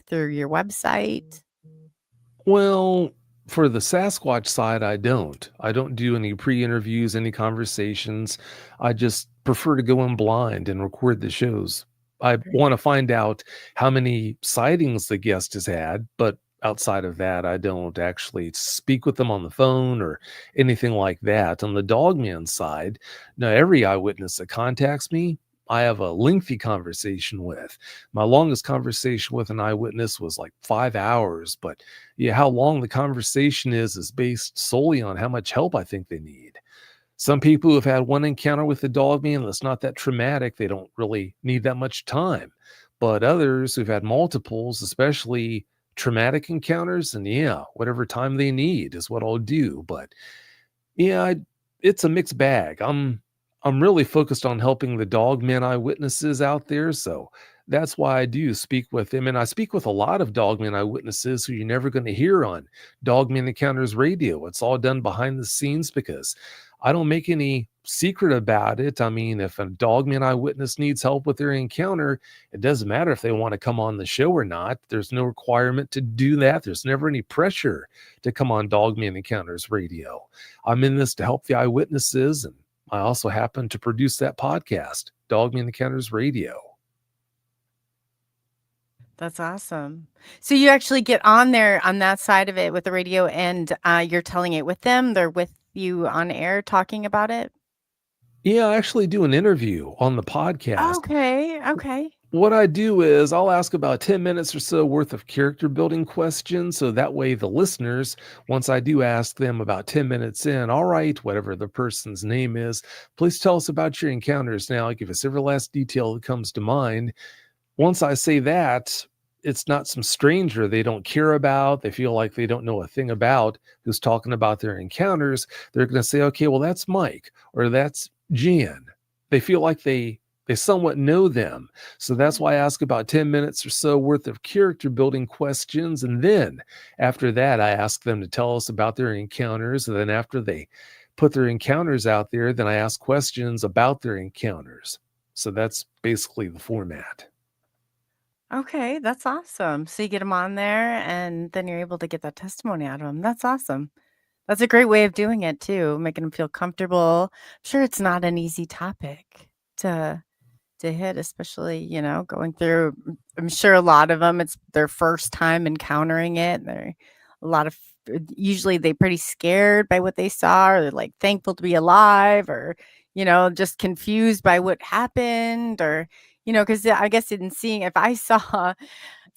through your website? Well, for the Sasquatch side, I don't. I don't do any pre-interviews, any conversations. I just prefer to go in blind and record the shows. I want to find out how many sightings the guest has had, but outside of that, I don't actually speak with them on the phone or anything like that. On the Dogman side, now every eyewitness that contacts me, I have a lengthy conversation with. My longest conversation with an eyewitness was like 5 hours, but yeah, how long the conversation is based solely on how much help I think they need. Some people who have had one encounter with the Dogman that's not that traumatic, they don't really need that much time. But others who've had multiples, especially traumatic encounters, and yeah, whatever time they need is what I'll do. But yeah, it's a mixed bag. I'm really focused on helping the Dogman eyewitnesses out there, so that's why I do speak with them. And I speak with a lot of Dogman eyewitnesses who you're never going to hear on Dogman Encounters Radio. It's all done behind the scenes, because I don't make any secret about it. I mean, if a Dogman eyewitness needs help with their encounter, it doesn't matter if they want to come on the show or not. There's no requirement to do that. There's never any pressure to come on Dogman Encounters Radio. I'm in this to help the eyewitnesses, and I also happen to produce that podcast, Dogman Encounters Radio. That's awesome. So you actually get on there on that side of it with the radio, and you're telling it with them. They're with you on air talking about it. Yeah, I actually do an interview on the podcast. Okay. What I do is I'll ask about 10 minutes or so worth of character building questions. So that way the listeners, once I do ask them about 10 minutes in, all right, whatever the person's name is, please tell us about your encounters now. Give us every last detail that comes to mind. Once I say that, it's not some stranger they don't care about, they feel like they don't know a thing about, who's talking about their encounters. They're going to say, okay, well, that's Mike, or that's Jan. They feel like they somewhat know them. So that's why I ask about 10 minutes or so worth of character building questions. And then after that, I ask them to tell us about their encounters. And then after they put their encounters out there, then I ask questions about their encounters. So that's basically the format. Okay, that's awesome. So you get them on there, and then you're able to get that testimony out of them. That's awesome. That's a great way of doing it too, making them feel comfortable. I'm sure it's not an easy topic to hit, especially, going through. I'm sure a lot of them, it's their first time encountering it. They're a lot of usually they pretty scared by what they saw, or they're like thankful to be alive, or just confused by what happened, or because I guess in seeing if I saw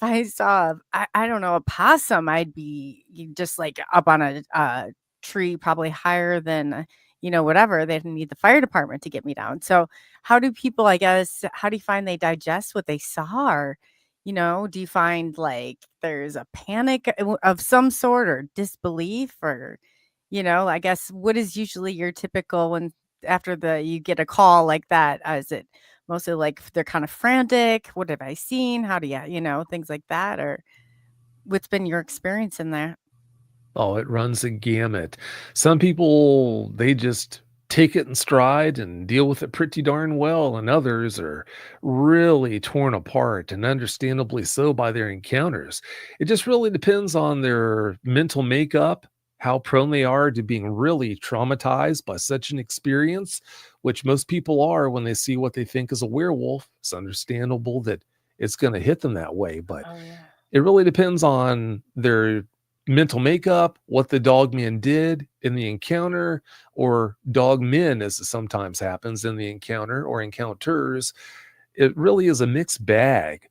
I don't know, a possum, I'd be just like up on a tree, probably higher than whatever. They'd need the fire department to get me down. So how do people, I guess, how do you find they digest what they saw? Or do you find like there's a panic of some sort, or disbelief, or I guess what is usually your typical when after you get a call like that? Is it mostly like they're kind of frantic? What have I seen? How do you, things like that? Or what's been your experience in there? Oh, it runs a gamut. Some people, they just take it in stride and deal with it pretty darn well, and others are really torn apart, and understandably so, by their encounters. It just really depends on their mental makeup, how prone they are to being really traumatized by such an experience, which most people are when they see what they think is a werewolf. It's understandable that it's going to hit them that way, but Oh yeah. it really depends on their mental makeup, what the dogman did in the encounter, or dogmen, as it sometimes happens in the encounter or encounters. It really is a mixed bag.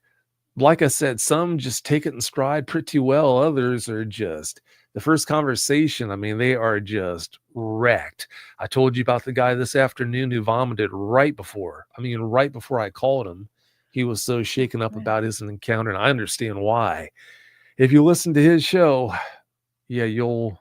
Like I said, some just take it in stride pretty well. Others are just, the first conversation, I mean, they are just wrecked. I told you about the guy this afternoon who vomited right before I called him. He was so shaken up about his encounter, and I understand why. If you listen to his show, yeah, you'll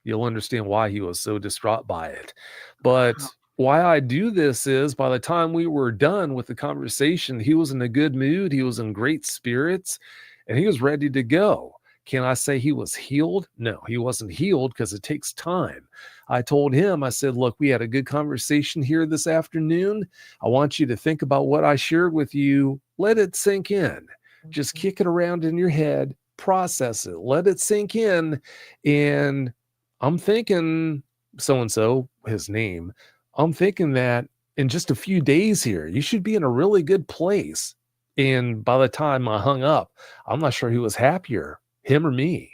understand why he was so distraught by it. But why I do this is, by the time we were done with the conversation, he was in a good mood, he was in great spirits, and he was ready to go. Can I say he was healed? No, he wasn't healed, because it takes time. I told him, I said, look, we had a good conversation here this afternoon. I want you to think about what I shared with you. Let it sink in. Just kick it around in your head, process it, let it sink in. And I'm thinking, so-and-so, his name, I'm thinking that in just a few days here, you should be in a really good place. And by the time I hung up, I'm not sure who was happier, him or me.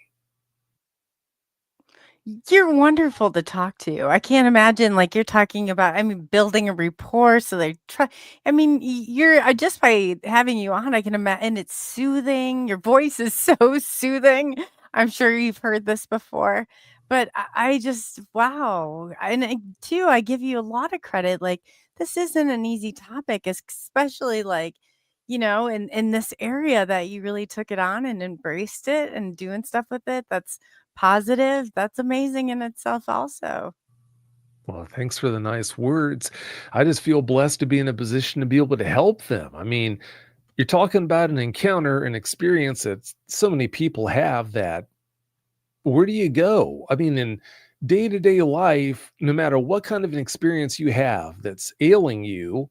You're wonderful to talk to. I can't imagine, like, you're talking about, building a rapport, so they try. You're just by having you on, I can imagine, and it's soothing. Your voice is so soothing. I'm sure you've heard this before, but I just, wow. And too, I give you a lot of credit. Like, this isn't an easy topic, especially like, in this area that you really took it on and embraced it and doing stuff with it. That's positive. That's amazing in itself also. Well, thanks for the nice words. I just feel blessed to be in a position to be able to help them. I mean, you're talking about an encounter, an experience that so many people have, that where do you go? I mean, in day-to-day life, no matter what kind of an experience you have that's ailing you,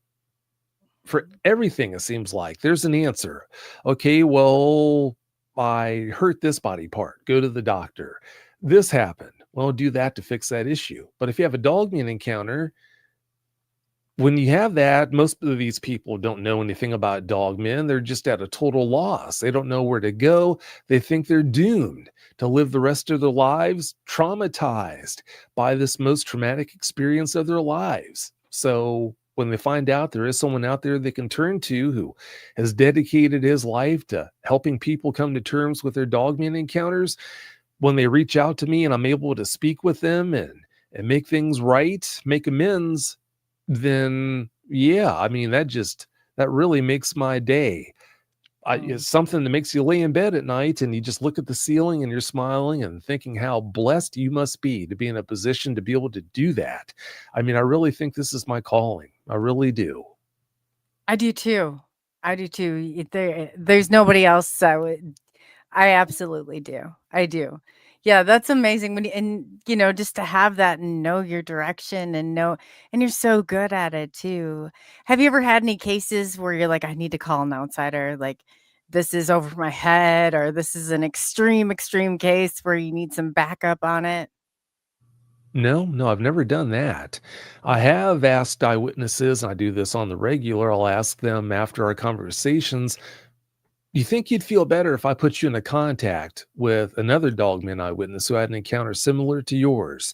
for everything, it seems like there's an answer. Okay, well, I hurt this body part, go to the doctor. This happened, well, do that to fix that issue. But if you have a dogman encounter, when you have that, most of these people don't know anything about dogmen. They're just at a total loss. They don't know where to go. They think they're doomed to live the rest of their lives traumatized by this most traumatic experience of their lives. So when they find out there is someone out there they can turn to who has dedicated his life to helping people come to terms with their dogman encounters, when they reach out to me and I'm able to speak with them and make things right, make amends, then yeah, I mean, that really makes my day. It's something that makes you lay in bed at night and you just look at the ceiling and you're smiling and thinking how blessed you must be to be in a position to be able to do that. I mean, I really think this is my calling. I really do. I do too. I do too. There's nobody else I absolutely do. I do. Yeah, that's amazing when just to have that and know your direction and you're so good at it too. Have you ever had any cases where you're like, I need to call an outsider, like this is over my head, or this is an extreme case where you need some backup on it? No, I've never done that. I have asked eyewitnesses, and I do this on the regular. I'll ask them after our conversations, Do you think you'd feel better if I put you into contact with another Dogman eyewitness who had an encounter similar to yours?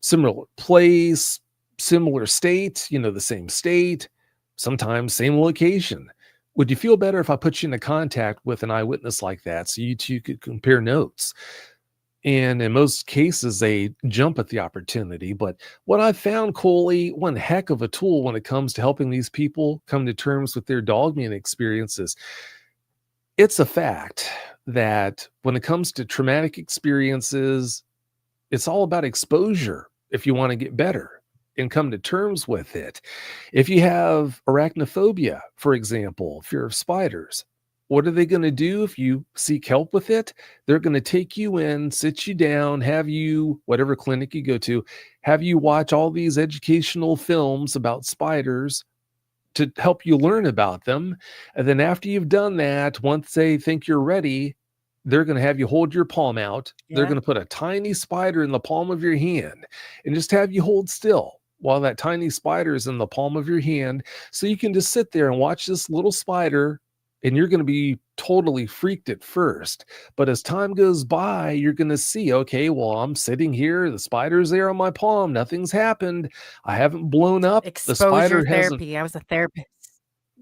Similar place, similar state, the same state, sometimes same location. Would you feel better if I put you into contact with an eyewitness like that so you two could compare notes? And in most cases, they jump at the opportunity. But what I've found, Coley, one heck of a tool when it comes to helping these people come to terms with their Dogman experiences. It's a fact that when it comes to traumatic experiences, it's all about exposure if you want to get better and come to terms with it. If you have arachnophobia, for example, fear of spiders, what are they going to do if you seek help with it? They're going to take you in, sit you down, have you, whatever clinic you go to, have you watch all these educational films about spiders to help you learn about them. And then after you've done that, once they think you're ready, they're going to have you hold your palm out. They're Yeah. going to put a tiny spider in the palm of your hand and just have you hold still while that tiny spider is in the palm of your hand. So you can just sit there and watch this little spider, and you're going to be totally freaked at first. But as time goes by, you're going to see, okay, well, I'm sitting here. The spider's there on my palm. Nothing's happened. I haven't blown up. The Exposure spider hasn't. therapy. I was a therapist.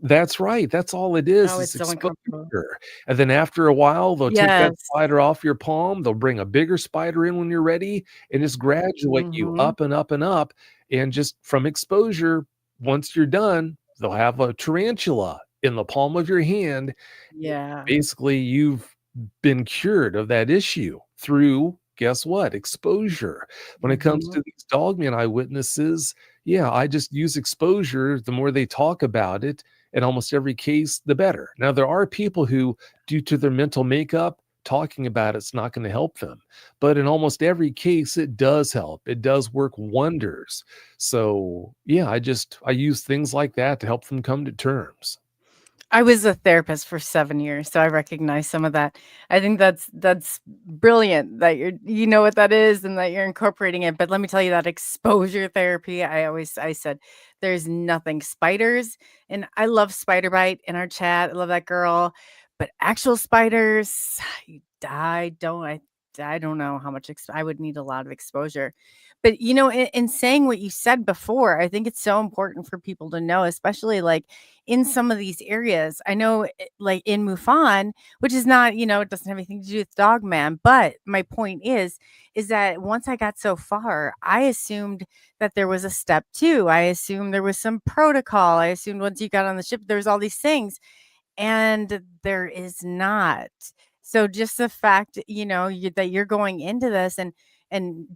That's right. That's all it is. Oh, It's it's so uncomfortable. exposure. And then after a while, they'll take that Yes. spider off your palm. They'll bring a bigger spider in when you're ready and just graduate you Mhm. up and up and up. And just from exposure, once you're done, they'll have a tarantula in the palm of your hand. Yeah. Basically, you've been cured of that issue through, guess what? Exposure. When it comes to these Dogman eyewitnesses, yeah, I just use exposure. The more they talk about it, in almost every case, the better. Now, there are people who, due to their mental makeup, talking about it's not going to help them. But in almost every case, it does help. It does work wonders. So, yeah, I use things like that to help them come to terms. I was a therapist for 7 years, so I recognize some of that. I think that's brilliant that you know what that is and that you're incorporating it. But let me tell you that exposure therapy, I said there's nothing spiders, and I love spider bite in our chat. I love that girl, but actual spiders, I don't know how much I would need a lot of exposure. But in saying what you said before, I think it's so important for people to know, especially like in some of these areas. I know like in MUFON, which is not, it doesn't have anything to do with Dogman. But my point is that once I got so far, I assumed that there was a step 2. I assumed there was some protocol. I assumed once you got on the ship, there was all these things. And there is not. So just the fact, that you're going into this and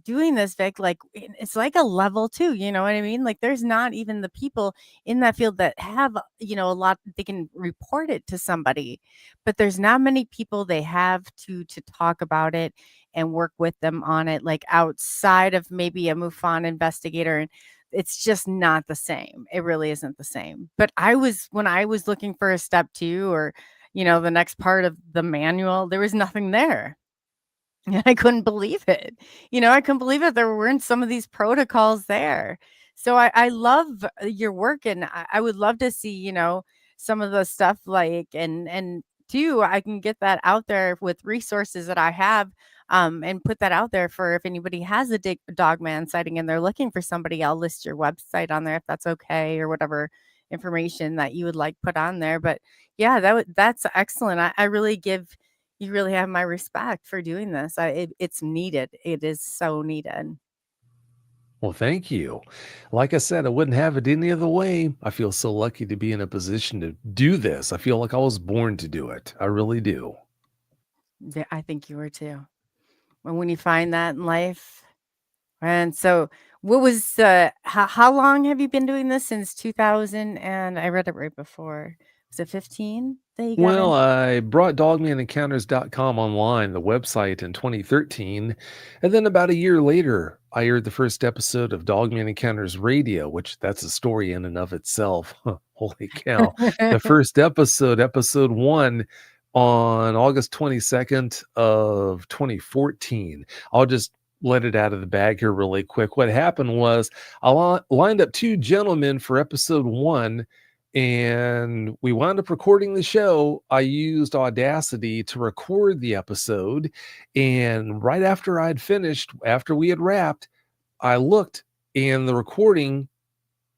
doing this, Vic, like it's like a level 2, you know what I mean? Like there's not even the people in that field that have, a lot, they can report it to somebody, but there's not many people they have to talk about it and work with them on it, like outside of maybe a MUFON investigator. And it's just not the same. It really isn't the same. But when I was looking for a step 2 or, the next part of the manual, there was nothing there. And I couldn't believe it. I couldn't believe it. There weren't some of these protocols there. So I love your work, and I would love to see, some of the stuff like, and too, I can get that out there with resources that I have, and put that out there for if anybody has a Dogman sighting and they're looking for somebody. I'll list your website on there if that's okay, or whatever information that you would like put on there. But yeah, that's excellent. I really you really have my respect for doing this. It's needed. It is so needed. Well, thank you. Like I said, I wouldn't have it any other way. I feel so lucky to be in a position to do this. I feel like I was born to do it. I really do. Yeah, I think you were too. When you find that in life. And so what was how long have you been doing this? Since 2000? And I read it right before. Was it 15 that you got Well, in? I brought DogmanEncounters.com online, the website, in 2013. And then about a year later, I aired the first episode of Dogman Encounters Radio, which that's a story in and of itself. Holy cow. The first episode 1, on August 22nd of 2014. I'll just let it out of the bag here really quick. What happened was I lined up 2 gentlemen for episode 1, And we wound up recording the show. I used Audacity to record the episode. And right after I'd finished, after we had wrapped, I looked and the recording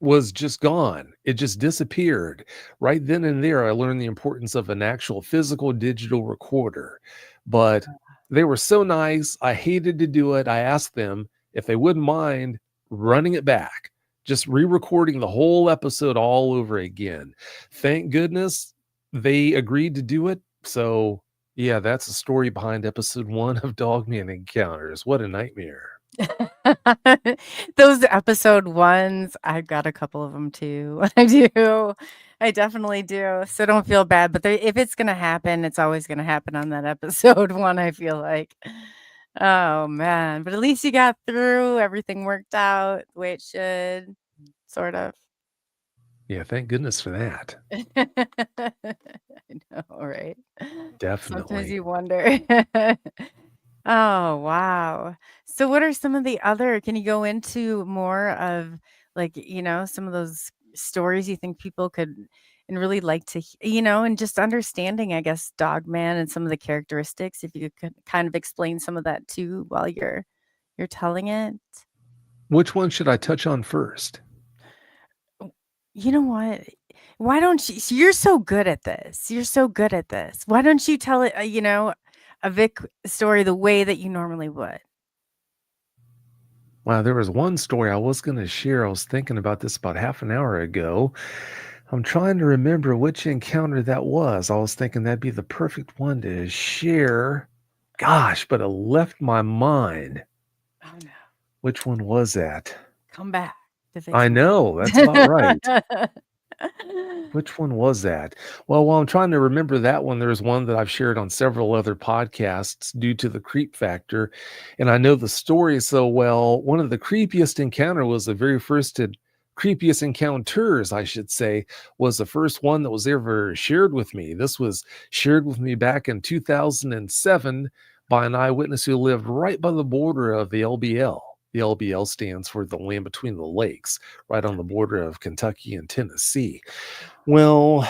was just gone. It just disappeared. Right then and there, I learned the importance of an actual physical digital recorder. But they were so nice. I hated to do it. I asked them if they wouldn't mind running it back, just re-recording the whole episode all over again. Thank goodness they agreed to do it. So yeah, that's the story behind episode 1 of Dogman Encounters. What a nightmare. Those episode ones, I've got a couple of them too. I do. I definitely do. So don't feel bad. But if it's going to happen, it's always going to happen on that episode 1, I feel like. Oh, man. But at least you got through. Everything worked out the way it should, sort of. Yeah, thank goodness for that. I know, right? Sometimes Definitely. you wonder. Oh, wow. So what are some of the other, can you go into more of like, some of those stories you think people could and really like to, and just understanding, I guess, Dogman and some of the characteristics, if you could kind of explain some of that too while you're telling it. Which one should I touch on first? You know what? Why don't you? You're so good at this. You're so good at this. Why don't you tell it, a Vic story the way that you normally would? Wow, there was one story I was going to share. I was thinking about this about half an hour ago. I'm trying to remember which encounter that was. I was thinking that'd be the perfect one to share. Gosh, but it left my mind. Oh no. Which one was that? Come back to fix I it. know, that's about right. Which one was that? Well, while I'm trying to remember that one, there's one that I've shared on several other podcasts due to the creep factor. And I know the story so well. One of the creepiest encounter was the very first creepiest encounters, I should say, was the first one that was ever shared with me. This was shared with me back in 2007 by an eyewitness who lived right by the border of the LBL. The LBL stands for the land between the lakes, right on the border of Kentucky and Tennessee. Well,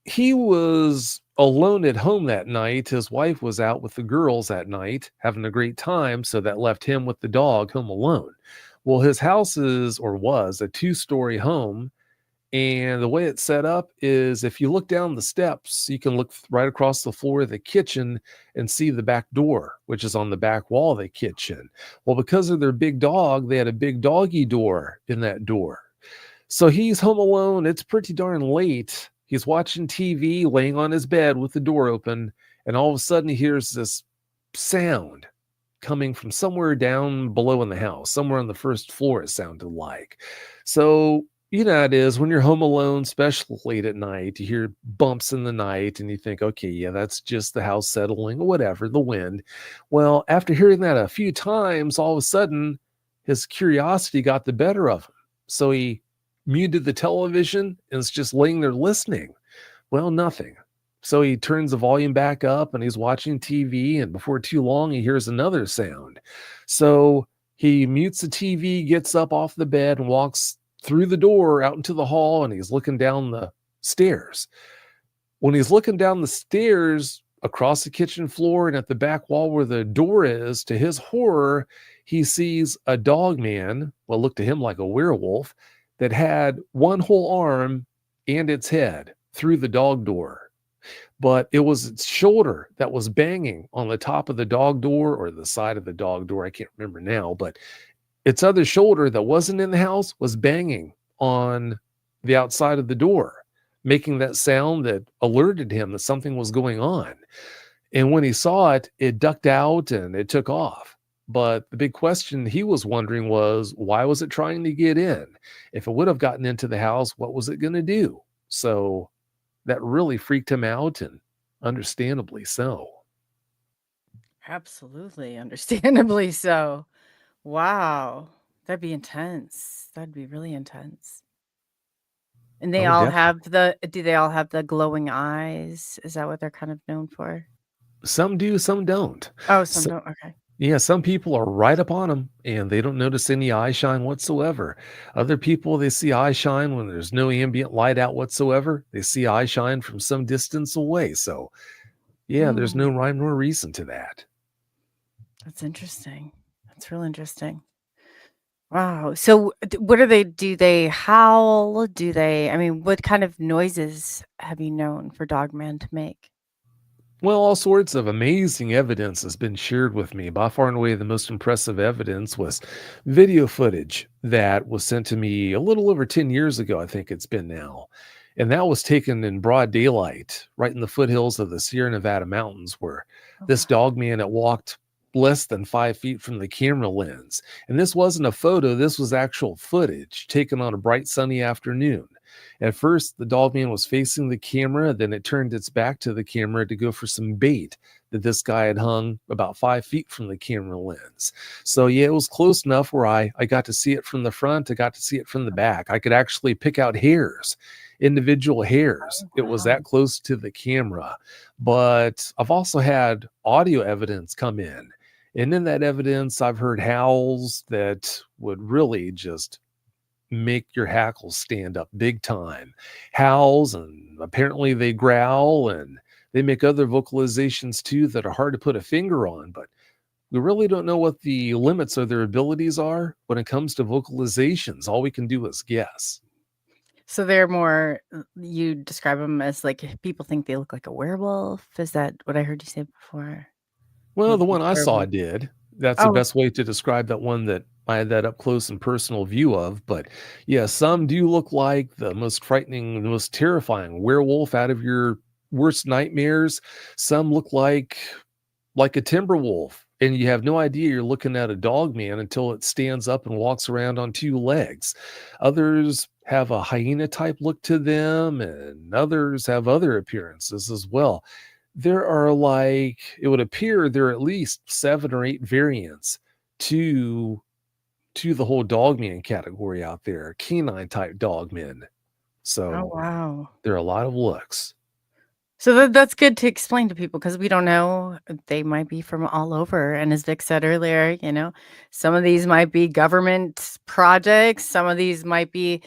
he was alone at home that night. His wife was out with the girls that night, having a great time, so that left him with the dog home alone. Well, his house was a 2-story home, and the way it's set up is if you look down the steps, you can look right across the floor of the kitchen and see the back door, which is on the back wall of the kitchen. Well, because of their big dog, they had a big doggy door in that door. So he's home alone. It's pretty darn late. He's watching TV, laying on his bed with the door open, and all of a sudden he hears this sound coming from somewhere down below in the house, somewhere on the first floor, it sounded like. So you know how it is when you're home alone, especially late at night, you hear bumps in the night and you think, okay, yeah, that's just the house settling or whatever, the wind. Well, after hearing that a few times, all of a sudden his curiosity got the better of him. So he muted the television and is just laying there listening. Well, nothing. So he turns the volume back up and he's watching TV, and before too long, he hears another sound. So he mutes the TV, gets up off the bed and walks through the door out into the hall, and he's looking down the stairs. When he's looking down the stairs across the kitchen floor and at the back wall where the door is, to his horror, he sees a dog man, what looked to him like a werewolf, that had one whole arm and its head through the dog door. But it was its shoulder that was banging on the top of the dog door or the side of the dog door. I can't remember now, but its other shoulder that wasn't in the house was banging on the outside of the door, making that sound that alerted him that something was going on. And when he saw it, it ducked out and it took off. But the big question he was wondering was, why was it trying to get in? If it would have gotten into the house, what was it going to do? So that really freaked him out, and understandably so. Absolutely, understandably so. Wow, that'd be intense. That'd be really intense. And they Oh, all definitely. do they all have the glowing eyes? Is that what they're kind of known for? Some do, some don't. Oh, some So, don't. Okay. Yeah, some people are right up on them and they don't notice any eye shine whatsoever. Other people, they see eye shine when there's no ambient light out whatsoever. They see eye shine from some distance away. So, yeah, there's no Mm, rhyme nor reason to that. that's interesting. That's real interesting. Wow. So, what do they do? They howl? Do they? I mean, what kind of noises have you known for Dogman to make? Well, all sorts of amazing evidence has been shared with me. By far and away, the most impressive evidence was video footage that was sent to me a little over 10 years ago, I think it's been now. And that was taken in broad daylight, right in the foothills of the Sierra Nevada mountains, where Oh, this dog man had walked less than 5 feet from the camera lens. And this wasn't a photo, this was actual footage taken on a bright sunny afternoon. At first, the dog man was facing the camera, then it turned its back to the camera to go for some bait that this guy had hung about 5 feet from the camera lens. So, yeah, it was close enough where I got to see it from the front, I got to see it from the back. I could actually pick out hairs, individual hairs. It was wow. that close to the camera. But I've also had audio evidence come in. And in that evidence, I've heard howls that would really just make your hackles stand up big time. Howls, and apparently they growl, and they make other vocalizations too that are hard to put a finger on, but we really don't know what the limits of their abilities are when it comes to vocalizations. All we can do is guess. So they're more, you describe them as like people think they look like a werewolf. Is that what I heard you say before? Well, Look the like one I saw werewolf. did. That's the Oh, best way to describe that one that I had that up close and personal view of. But yeah, some do look like the most frightening, the most terrifying werewolf out of your worst nightmares. Some look like a timber wolf, and you have no idea you're looking at a dog man until it stands up and walks around on two legs. Others have a hyena type look to them, and others have other appearances as well. There are it would appear there are at least 7 or 8 variants to the whole dogman category out there, canine type dogmen. oh, So wow. there are a lot of looks. So that's good to explain to people because we don't know. They might be from all over. And as Vic said earlier, some of these might be government projects. Some of these might be,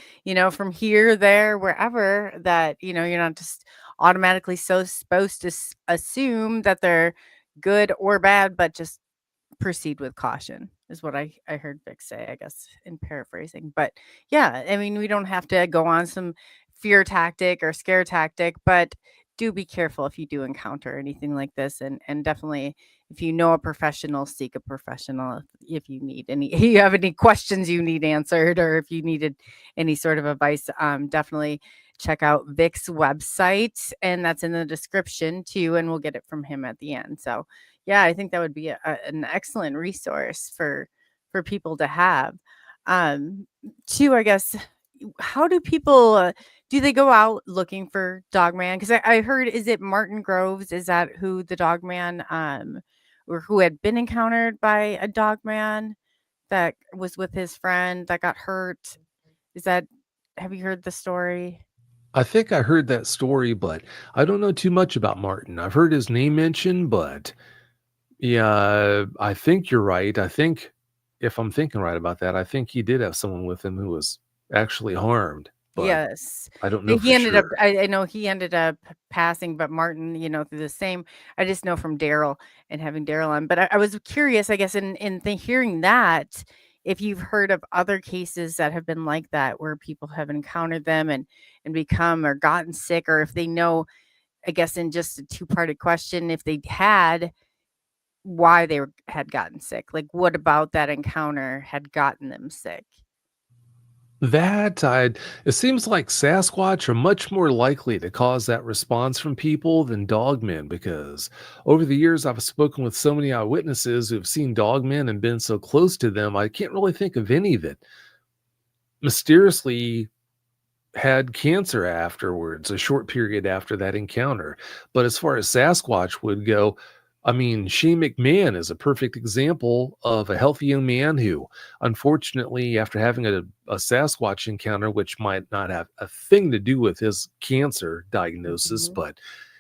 from here, there, wherever that, you're not just automatically so supposed to assume that they're good or bad, but just proceed with caution is what I heard Vic say, I guess, in paraphrasing. But yeah, I mean, we don't have to go on some fear tactic or scare tactic, but do be careful if you do encounter anything like this. And definitely, if you know a professional, seek a professional. If you need you have any questions you need answered, or if you needed any sort of advice, definitely check out Vic's website, and that's in the description too, and we'll get it from him at the end. So yeah, I think that would be an excellent resource for people to have. Um, too, I guess. How do people do they go out looking for Dogman? Because I heard, is it Martin Groves? Is that who the Dogman or who had been encountered by a Dogman that was with his friend that got hurt? Is that Have you heard the story? I think I heard that story, but I don't know too much about Martin. I've heard his name mentioned, but yeah, I think you're right. I think if I'm thinking right about that, I think he did have someone with him who was actually harmed, but Yes. I don't know for He ended up, sure. I know he ended up passing, but Martin, through the same, I just know from Daryl and having Daryl on. But I was curious, I guess, in hearing that, if you've heard of other cases that have been like that, where people have encountered them and become or gotten sick, or if they know, I guess, in just a two-parted question, if they had, why they had gotten sick. Like, what about that encounter had gotten them sick? It seems like Sasquatch are much more likely to cause that response from people than dogmen, because over the years I've spoken with so many eyewitnesses who've seen dogmen and been so close to them. I can't really think of any that mysteriously had cancer afterwards, a short period after that encounter. But as far as Sasquatch would go, I mean, Shane McMahon is a perfect example of a healthy young man who, unfortunately, after having a Sasquatch encounter, which might not have a thing to do with his cancer diagnosis, Mhm. but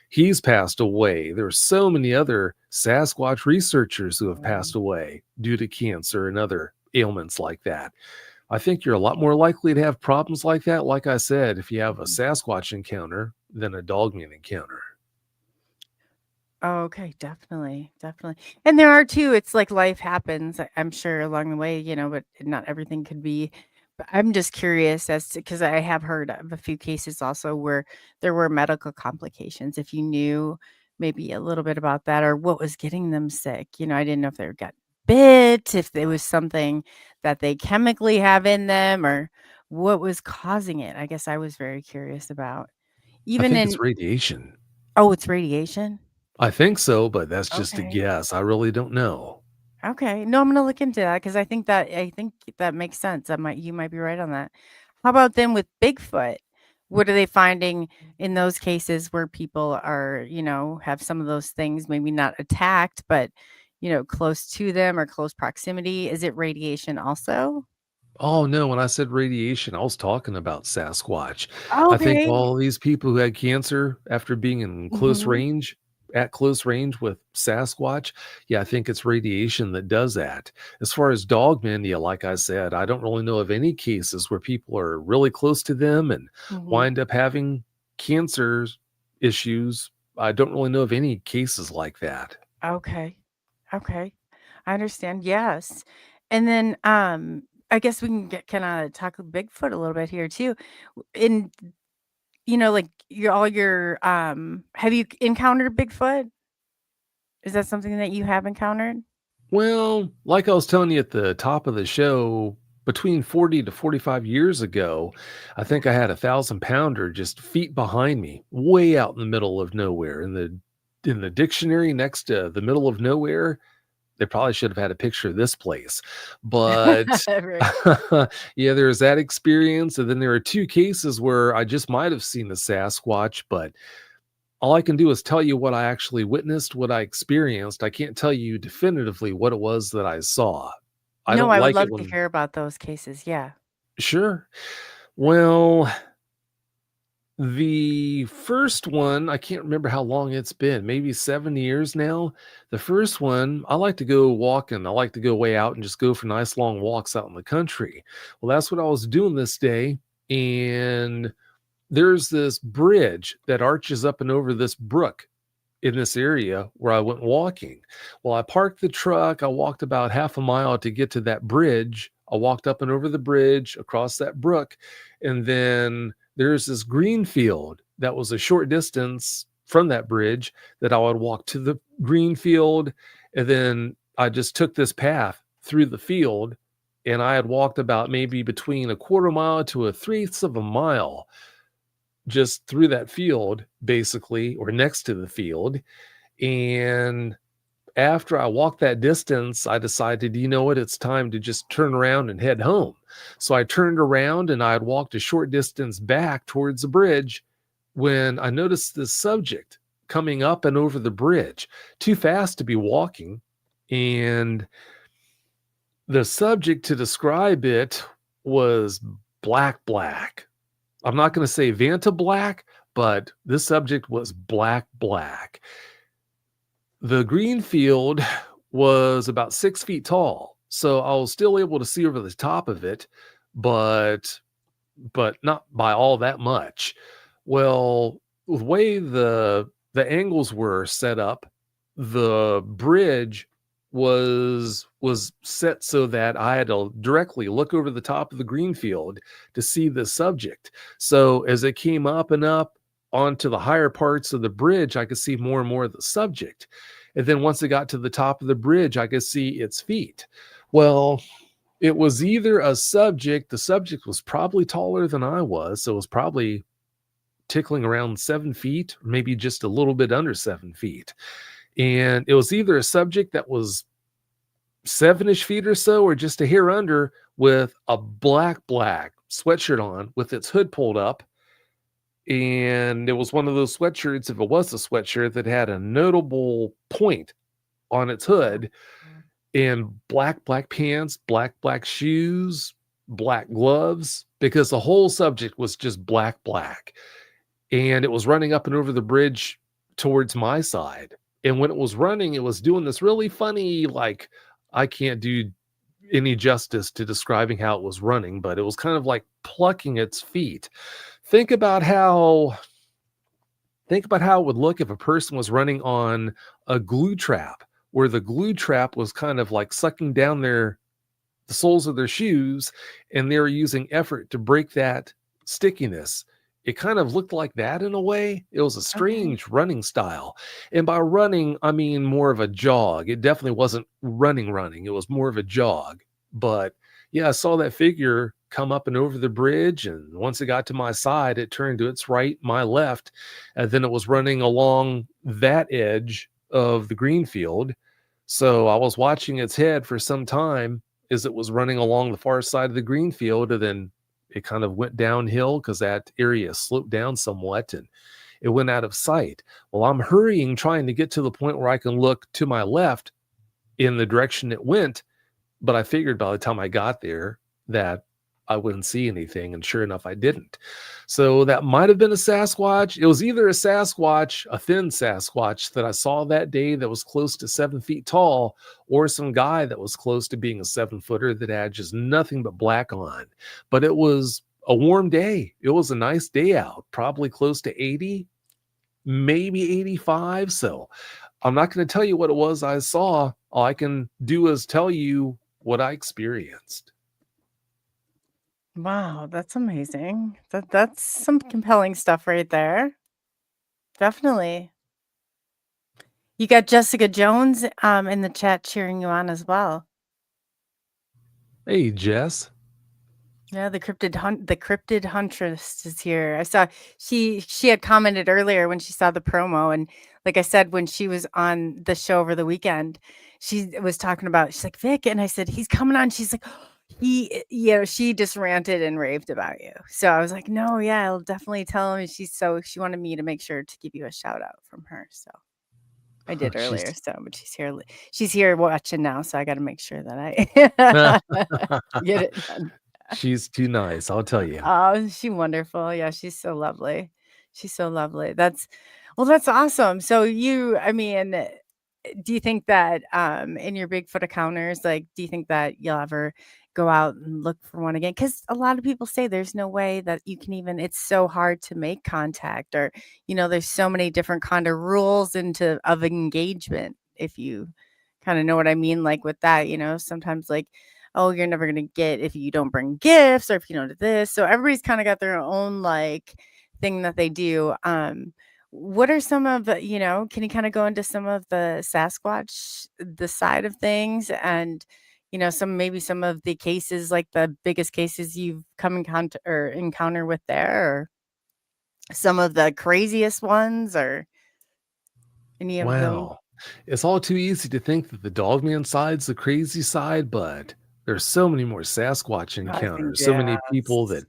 He's passed away. There are so many other Sasquatch researchers who have passed away due to cancer and other ailments like that. I think you're a lot more likely to have problems like that, like I said, if you have a Sasquatch encounter than a Dogman encounter. Oh, okay, definitely, definitely. And there are too, it's like life happens, I'm sure along the way, but not everything could be. But I'm just curious as to, because I have heard of a few cases also where there were medical complications. If you knew maybe a little bit about that or what was getting them sick, I didn't know if they got bit, if there was something that they chemically have in them or what was causing it. I guess I was very curious about. I Even think in, it's radiation. oh, it's radiation? I think so, but that's just a Okay. guess. I really don't know. Okay. No, I'm gonna look into that because I think that makes sense. You might be right on that. How about then with Bigfoot? What are they finding in those cases where people are, have some of those things, maybe not attacked, but close to them or close proximity? Is it radiation also? Oh, no, when I said radiation, I was talking about Sasquatch. I think Okay. all these people who had cancer after being in Mhm. at close range with Sasquatch, yeah, I think it's radiation that does that. As far as Dogmen, yeah, like I said, I don't really know of any cases where people are really close to them and Mhm. wind up having cancer issues. I don't really know of any cases like that. Okay. Okay. I understand. Yes. And then I guess we can get kind of talk Bigfoot a little bit here too. In like have you encountered Bigfoot? Is that something that you have encountered? Well, like I was telling you at the top of the show, between 40 to 45 years ago, I think I had 1,000 pounder just feet behind me, way out in the middle of nowhere. In the dictionary next to the middle of nowhere, they probably should have had a picture of this place. But Right. yeah, there's that experience. And then there are two cases where I just might have seen the Sasquatch, but all I can do is tell you what I actually witnessed, what I experienced. I can't tell you definitively what it was that I saw. I No, don't I would like love it to when, hear about those cases. Yeah. sure. Well, the first one, I can't remember how long it's been, maybe 7 years now. The first one, I like to go walking. I like to go way out and just go for nice long walks out in the country. Well, that's what I was doing this day. And there's this bridge that arches up and over this brook in this area where I went walking. Well, I parked the truck. I walked about half a mile to get to that bridge. I walked up and over the bridge across that brook. And then there's this green field that was a short distance from that bridge that I would walk to the green field. And then I just took this path through the field. And I had walked about maybe between a quarter mile to a three-eighths of a mile just through that field, basically, or next to the field. And after I walked that distance, I decided, you know what, it's time to just turn around and head home. So I turned around and I had walked a short distance back towards the bridge when I noticed this subject coming up and over the bridge, too fast to be walking. And the subject, to describe it, was black. I'm not going to say Vanta black, but this subject was black. The green field was about 6 feet tall, so I was still able to see over the top of it, but not by all that much. Well, the way the angles were set up, the bridge was set so that I had to directly look over the top of the green field to see the subject. So as it came up and up onto the higher parts of the bridge, I could see more and more of the subject. And then once it got to the top of the bridge, I could see its feet. Well, it was either the subject was probably taller than I was, so it was probably tickling around 7 feet, or maybe just a little bit under 7 feet. And it was either a subject that was 7-ish feet or so, or just a hair under, with a black sweatshirt on with its hood pulled up. And it was one of those sweatshirts, if it was a sweatshirt, that had a notable point on its hood, and black pants, black shoes, black gloves, because the whole subject was just black. And it was running up and over the bridge towards my side. And when it was running, it was doing this really funny, like, I can't do any justice to describing how it was running, but it was kind of like plucking its feet. Think about how it would look if a person was running on a glue trap, where the glue trap was kind of like sucking down the soles of their shoes, and they were using effort to break that stickiness. It kind of looked like that in a way. It was a strange running style. And by running, I mean more of a jog. It definitely wasn't running. It was more of a jog. But yeah, I saw that figure come up and over the bridge. And once it got to my side, it turned to its right, my left. And then it was running along that edge of the green field. So I was watching its head for some time as it was running along the far side of the green field. And then it kind of went downhill because that area sloped down somewhat and it went out of sight. Well, I'm hurrying, trying to get to the point where I can look to my left in the direction it went. But I figured by the time I got there that I wouldn't see anything. And sure enough, I didn't. So that might have been a Sasquatch. It was either a Sasquatch, a thin Sasquatch that I saw that day that was close to 7 feet tall, or some guy that was close to being a 7-footer that had just nothing but black on. But it was a warm day. It was a nice day out, probably close to 80, maybe 85. So I'm not going to tell you what it was I saw. All I can do is tell you what I experienced. Wow, that's amazing. That's some compelling stuff right there. Definitely. You got Jessica Jones in the chat cheering you on as well. Hey, Jess. Yeah, the cryptid huntress is here. I saw she had commented earlier when she saw the promo, and like I said, when she was on the show over the weekend, she was talking about, she's like, Vic, and I said, he's coming on. She's like, she just ranted and raved about you. So I was like, no, yeah, I'll definitely tell him. She wanted me to make sure to give you a shout out from her. So I did earlier. But she's here watching now. So I got to make sure that I get it done. She's too nice, I'll tell you. Oh, she's wonderful. Yeah, she's so lovely. She's so lovely. That's awesome. So do you think that in your Bigfoot encounters, like, do you think that you'll ever go out and look for one again? Because a lot of people say there's no way that you can even, it's so hard to make contact, or, there's so many different kind of rules of engagement, if you kind of know what I mean. Like with that, sometimes like, oh, you're never going to get if you don't bring gifts, or if you don't do this. So everybody's kind of got their own like thing that they do. What are some of the, can you kind of go into some of the Sasquatch, the side of things, and, some of the cases, like the biggest cases you've come encounter with there, or some of the craziest ones, or any of them? It's all too easy to think that the Dogman side's the crazy side, but there's so many more Sasquatch encounters, so many people that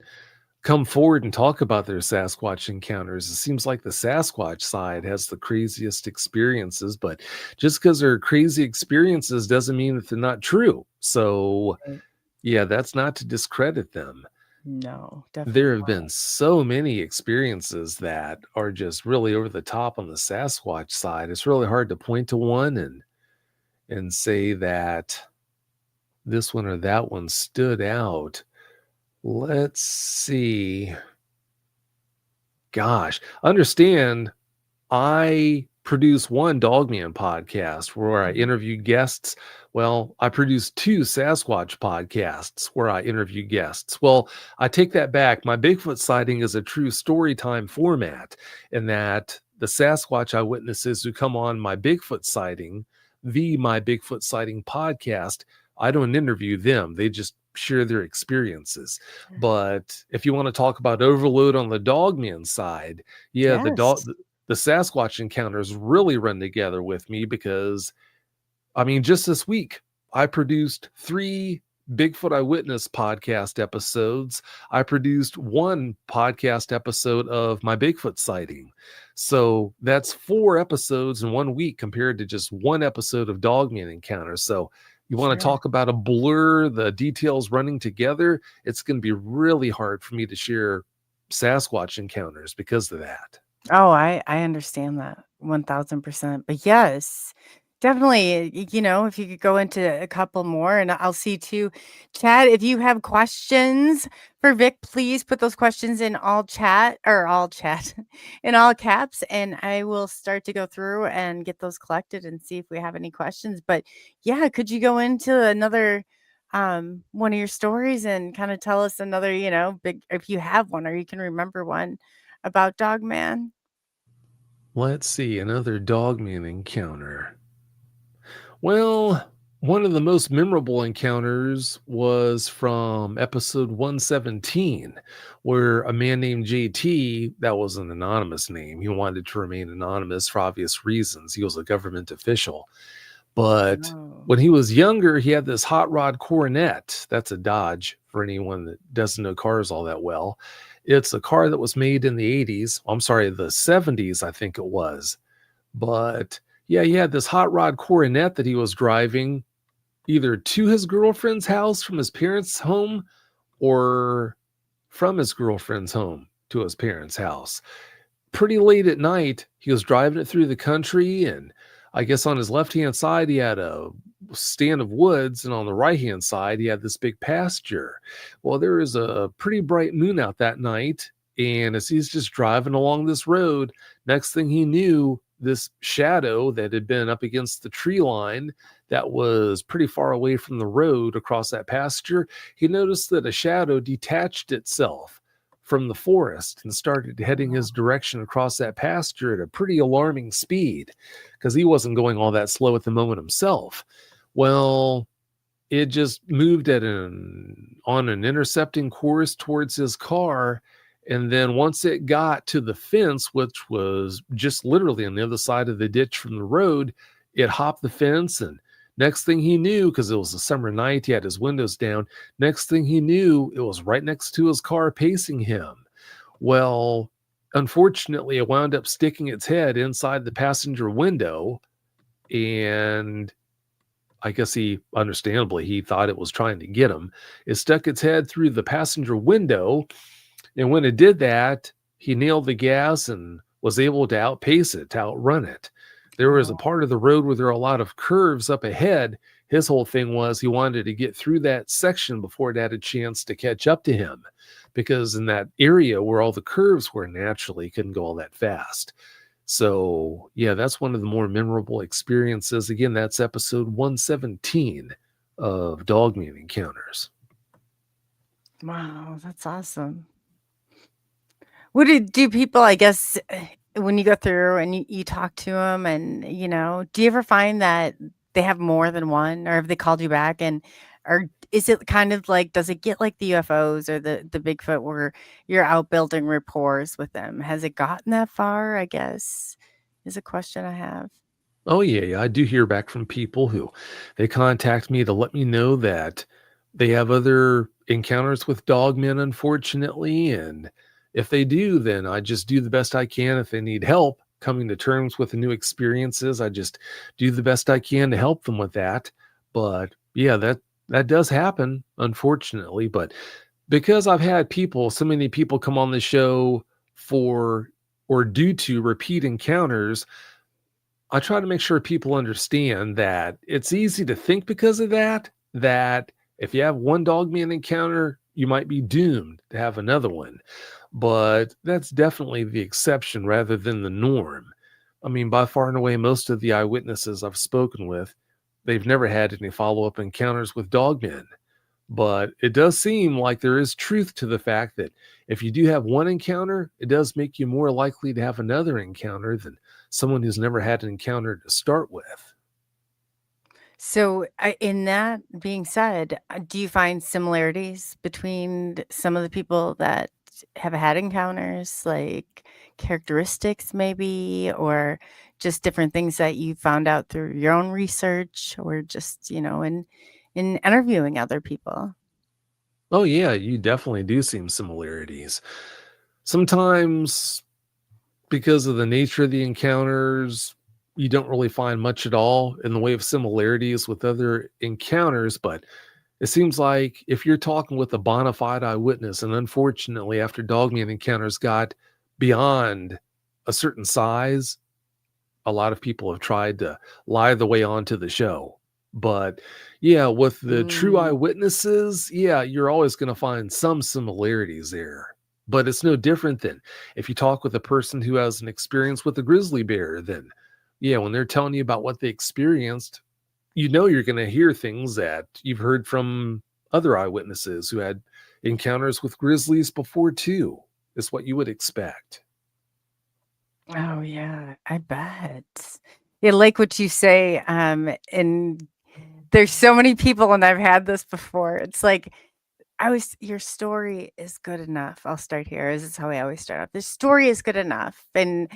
come forward and talk about their Sasquatch encounters. It seems like the Sasquatch side has the craziest experiences, but just because they're crazy experiences doesn't mean that they're not true. So yeah, that's not to discredit them. No, definitely. There have been so many experiences that are just really over the top on the Sasquatch side. It's really hard to point to one and say that this one or that one stood out. Let's see. Gosh, understand, I produce one Dogman podcast where I interview guests. Well, I produce 2 Sasquatch podcasts where I interview guests. Well, I take that back. My Bigfoot sighting is a true story time format, in that the Sasquatch eyewitnesses who come on my Bigfoot sighting, my Bigfoot sighting podcast, I don't interview them. They just share their experiences. But if you want to talk about overload on the Dogman side, yes. The Sasquatch encounters really run together with me, because just this week I produced 3 Bigfoot Eyewitness podcast episodes. I produced 1 podcast episode of my Bigfoot sighting. So that's 4 episodes in 1 week compared to just 1 episode of Dogman Encounters. So you want to talk about a blur, the details running together, it's going to be really hard for me to share Sasquatch encounters because of that. Oh, I understand that. 1000%. But yes, definitely, if you could go into a couple more, and I'll see too, Chad, if you have questions for Vic, please put those questions in all chat, in all caps, and I will start to go through and get those collected and see if we have any questions. But yeah, could you go into another one of your stories and kind of tell us another, big, if you have one or you can remember one about Dogman? Let's see, another Dogman encounter. Well, one of the most memorable encounters was from episode 117, where a man named JT, that was an anonymous name, he wanted to remain anonymous for obvious reasons. He was a government official. But Oh. when he was younger, he had this hot rod Coronet. That's a Dodge for anyone that doesn't know cars all that well. It's a car that was made in the 80s. I'm sorry, the 70s, I think it was. But yeah, he had this hot rod Coronet that he was driving either to his girlfriend's house from his parents' home or from his girlfriend's home to his parents' house. Pretty late at night, he was driving it through the country, and I guess on his left-hand side, he had a stand of woods, and on the right-hand side, he had this big pasture. Well, there was a pretty bright moon out that night, and as he's just driving along this road, next thing he knew, this shadow that had been up against the tree line that was pretty far away from the road across that pasture, he noticed that a shadow detached itself from the forest and started heading his direction across that pasture at a pretty alarming speed, because he wasn't going all that slow at the moment himself. Well, it just moved on an intercepting course towards his car. And then once it got to the fence, which was just literally on the other side of the ditch from the road, it hopped the fence. And next thing he knew, because it was a summer night, he had his windows down. Next thing he knew, it was right next to his car pacing him. Well, unfortunately, it wound up sticking its head inside the passenger window. And I guess he thought it was trying to get him. It stuck its head through the passenger window. And when it did that, he nailed the gas and was able to outpace it, to outrun it. There was a part of the road where there are a lot of curves up ahead. His whole thing was he wanted to get through that section before it had a chance to catch up to him, because in that area where all the curves were, naturally he couldn't go all that fast. So yeah, that's one of the more memorable experiences. Again, that's episode 117 of Dogman Encounters. Wow, that's awesome. What do people, I guess, when you go through and you talk to them, and do you ever find that they have more than one, or have they called you back, or is it kind of like, does it get like the UFOs or the Bigfoot where you're out building rapport with them? Has it gotten that far, I guess, is a question I have. Oh yeah, I do hear back from people who they contact me to let me know that they have other encounters with dogmen, unfortunately. And if they do, then I just do the best I can. If they need help coming to terms with the new experiences, I just do the best I can to help them with that. But yeah, that does happen, unfortunately. But because I've had so many people come on the show for or due to repeat encounters, I try to make sure people understand that it's easy to think because of that if you have one Dogman encounter, you might be doomed to have another one. But that's definitely the exception rather than the norm. I mean, by far and away, most of the eyewitnesses I've spoken with, they've never had any follow-up encounters with dogmen. But it does seem like there is truth to the fact that if you do have one encounter, it does make you more likely to have another encounter than someone who's never had an encounter to start with. So, in that being said, do you find similarities between some of the people that have had encounters, like characteristics maybe, or just different things that you found out through your own research, or just, in interviewing other people? Oh yeah, you definitely do see similarities. Sometimes because of the nature of the encounters, you don't really find much at all in the way of similarities with other encounters, but it seems like if you're talking with a bona fide eyewitness, and unfortunately after Dogman encounters got beyond a certain size, a lot of people have tried to lie the way onto the show. But yeah, with the true Mm. eyewitnesses, yeah, you're always going to find some similarities there. But it's no different than if you talk with a person who has an experience with a grizzly bear, then yeah, when they're telling you about what they experienced, you know you're going to hear things that you've heard from other eyewitnesses who had encounters with grizzlies before too. Is what you would expect. Oh yeah, I bet. Yeah, like what you say. And there's so many people, and I've had this before. It's like your story is good enough. I'll start here. This is how I always start off. The story is good enough. And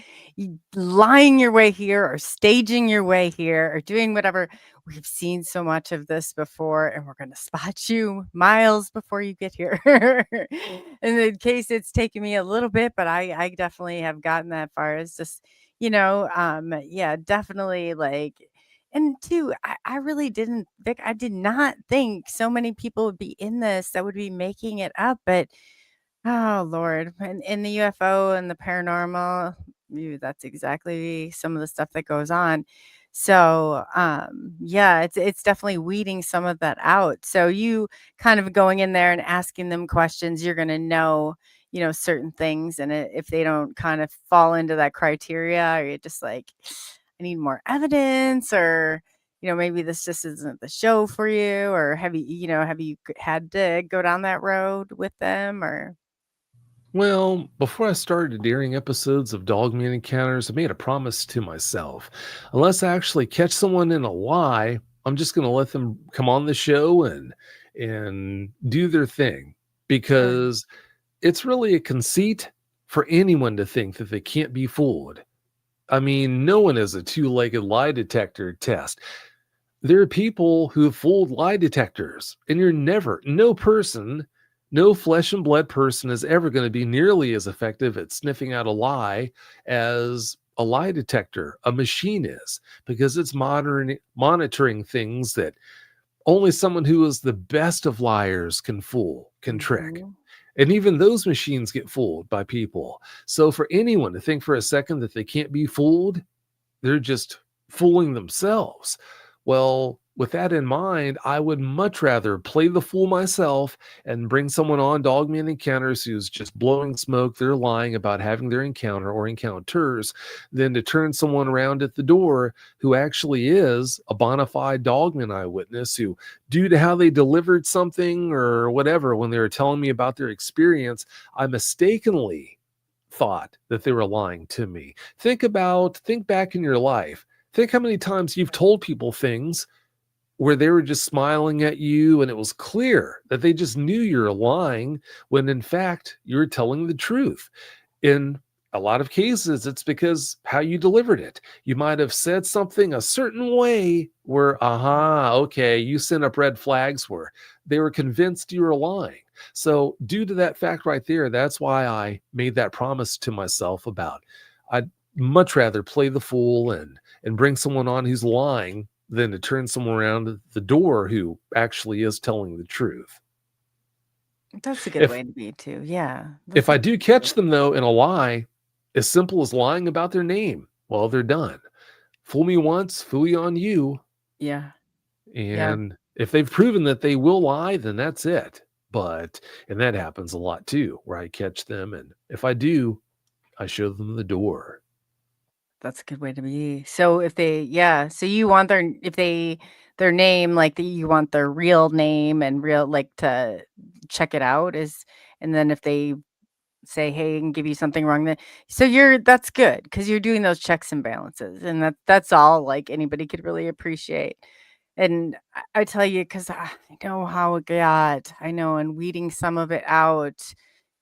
lying your way here or staging your way here or doing whatever. We've seen so much of this before, and we're going to spot you miles before you get here. In the case, it's taken me a little bit, but I definitely have gotten that far. It's just, yeah, definitely like, and two, I really didn't, Vic, I did not think so many people would be in this that would be making it up. But oh Lord, and in the UFO and the paranormal, that's exactly some of the stuff that goes on. So yeah, it's definitely weeding some of that out. So you kind of going in there and asking them questions, you're gonna know, certain things. And if they don't kind of fall into that criteria, or you're just like, I need more evidence, or maybe this just isn't the show for you, or have you had to go down that road with them, or Well, before I started airing episodes of Dogman Encounters, I made a promise to myself. Unless I actually catch someone in a lie, I'm just going to let them come on the show and do their thing, sure. because it's really a conceit for anyone to think that they can't be fooled. I mean, no one is a two-legged lie detector test. There are people who have fooled lie detectors, and no flesh and blood person is ever going to be nearly as effective at sniffing out a lie as a lie detector, a machine is, because it's monitoring things that only someone who is the best of liars can trick. Mhm. And even those machines get fooled by people. So for anyone to think for a second that they can't be fooled, they're just fooling themselves. Well, with that in mind, I would much rather play the fool myself and bring someone on Dogman Encounters who's just blowing smoke, they're lying about having their encounter or encounters, than to turn someone around at the door who actually is a bona fide Dogman eyewitness who, due to how they delivered something or whatever, when they were telling me about their experience, I mistakenly thought that they were lying to me. Think back in your life. Think how many times you've told people things where they were just smiling at you and it was clear that they just knew you're lying when in fact you're telling the truth. In a lot of cases, it's because how you delivered it. You might have said something a certain way where, okay, you sent up red flags where they were convinced you were lying. So due to that fact right there, that's why I made that promise to myself about I'd much rather play the fool and bring someone on who's lying than to turn someone around at the door who actually is telling the truth. That's a good way to be too. Yeah. If I do catch them though in a lie, as simple as lying about their name, well, they're done. Fool me once, fool you on you. Yeah. Yeah. And if they've proven that they will lie, then that's it. And that happens a lot too, where I catch them. And if I do, I show them the door. That's a good way to be. So so you want their name, like you want their real name and real, like, to check it out and then if they say, hey, and give you something wrong, then that's good because you're doing those checks and balances, and that's all like anybody could really appreciate. And I tell you, because I know how it got, I know, and weeding some of it out,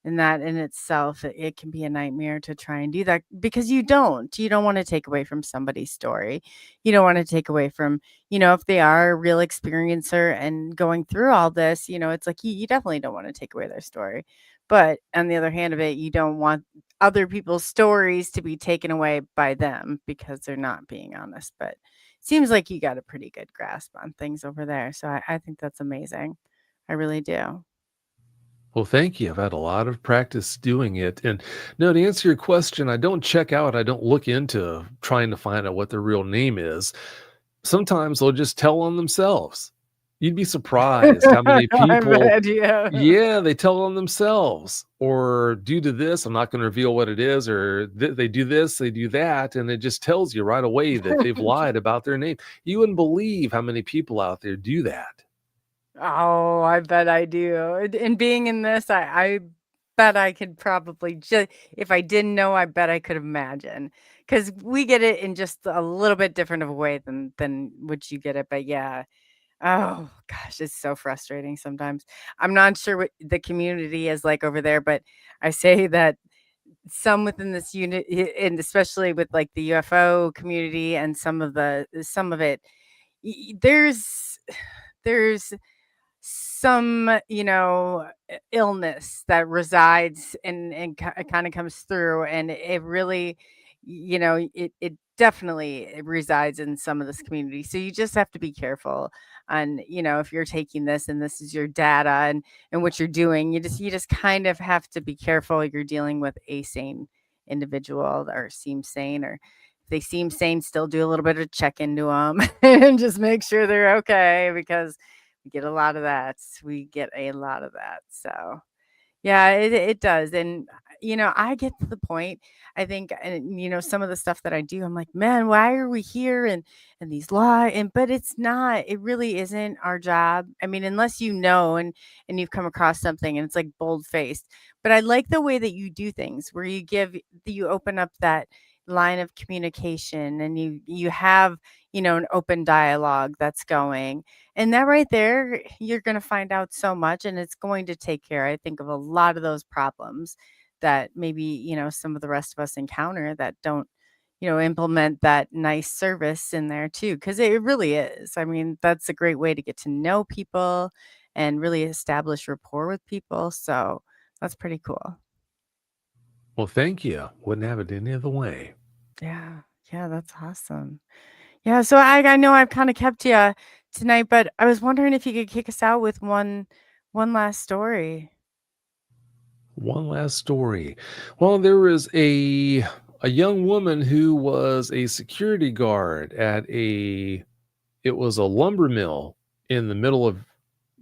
and that in itself, it can be a nightmare to try and do that because you don't want to take away from somebody's story. You don't want to take away from, if they are a real experiencer and going through all this, it's like you definitely don't want to take away their story. But on the other hand of it, you don't want other people's stories to be taken away by them because they're not being honest. But seems like you got a pretty good grasp on things over there. So I think that's amazing. I really do. Well, thank you. I've had a lot of practice doing it. And no, to answer your question, I don't check out, I don't look into trying to find out what their real name is. Sometimes they'll just tell on themselves. You'd be surprised how many I people, bet, yeah. yeah, they tell on themselves. Or due to this, I'm not going to reveal what it is, or they do this, they do that. And it just tells you right away that they've lied about their name. You wouldn't believe how many people out there do that. Oh, I bet I do. And being in this, I bet I could probably just, if I didn't know, I bet I could imagine. Because we get it in just a little bit different of a way than what you get it. But yeah. Oh gosh, it's so frustrating sometimes. I'm not sure what the community is like over there, but I say that some within this unit, and especially with like the UFO community and some of it, there's some, illness that resides and kind of comes through, and it really, it definitely resides in some of this community. So you just have to be careful. And if you're taking this and this is your data and what you're doing, you just kind of have to be careful. You're dealing with a sane individual or seem sane, or if they seem sane, still do a little bit of check into them and just make sure they're okay, because we get a lot of that. We get a lot of that. So yeah, it does. And, I get to the point, I think, and, some of the stuff that I do, I'm like, man, why are we here? And these law, but it's not, it really isn't our job. I mean, unless and you've come across something and it's like bold faced, but I like the way that you do things where you open up that line of communication, and you have, an open dialogue that's going. And that right there, you're going to find out so much, and it's going to take care, I think, of a lot of those problems that maybe, some of the rest of us encounter that don't, implement that nice service in there too. Cause it really is. I mean, that's a great way to get to know people and really establish rapport with people. So that's pretty cool. Well, thank you. Wouldn't have it any other way. Yeah. Yeah. That's awesome. Yeah. So I know I've kind of kept you tonight, but I was wondering if you could kick us out with one last story. One last story. Well, there was a young woman who was a security guard at it was a lumber mill in the middle of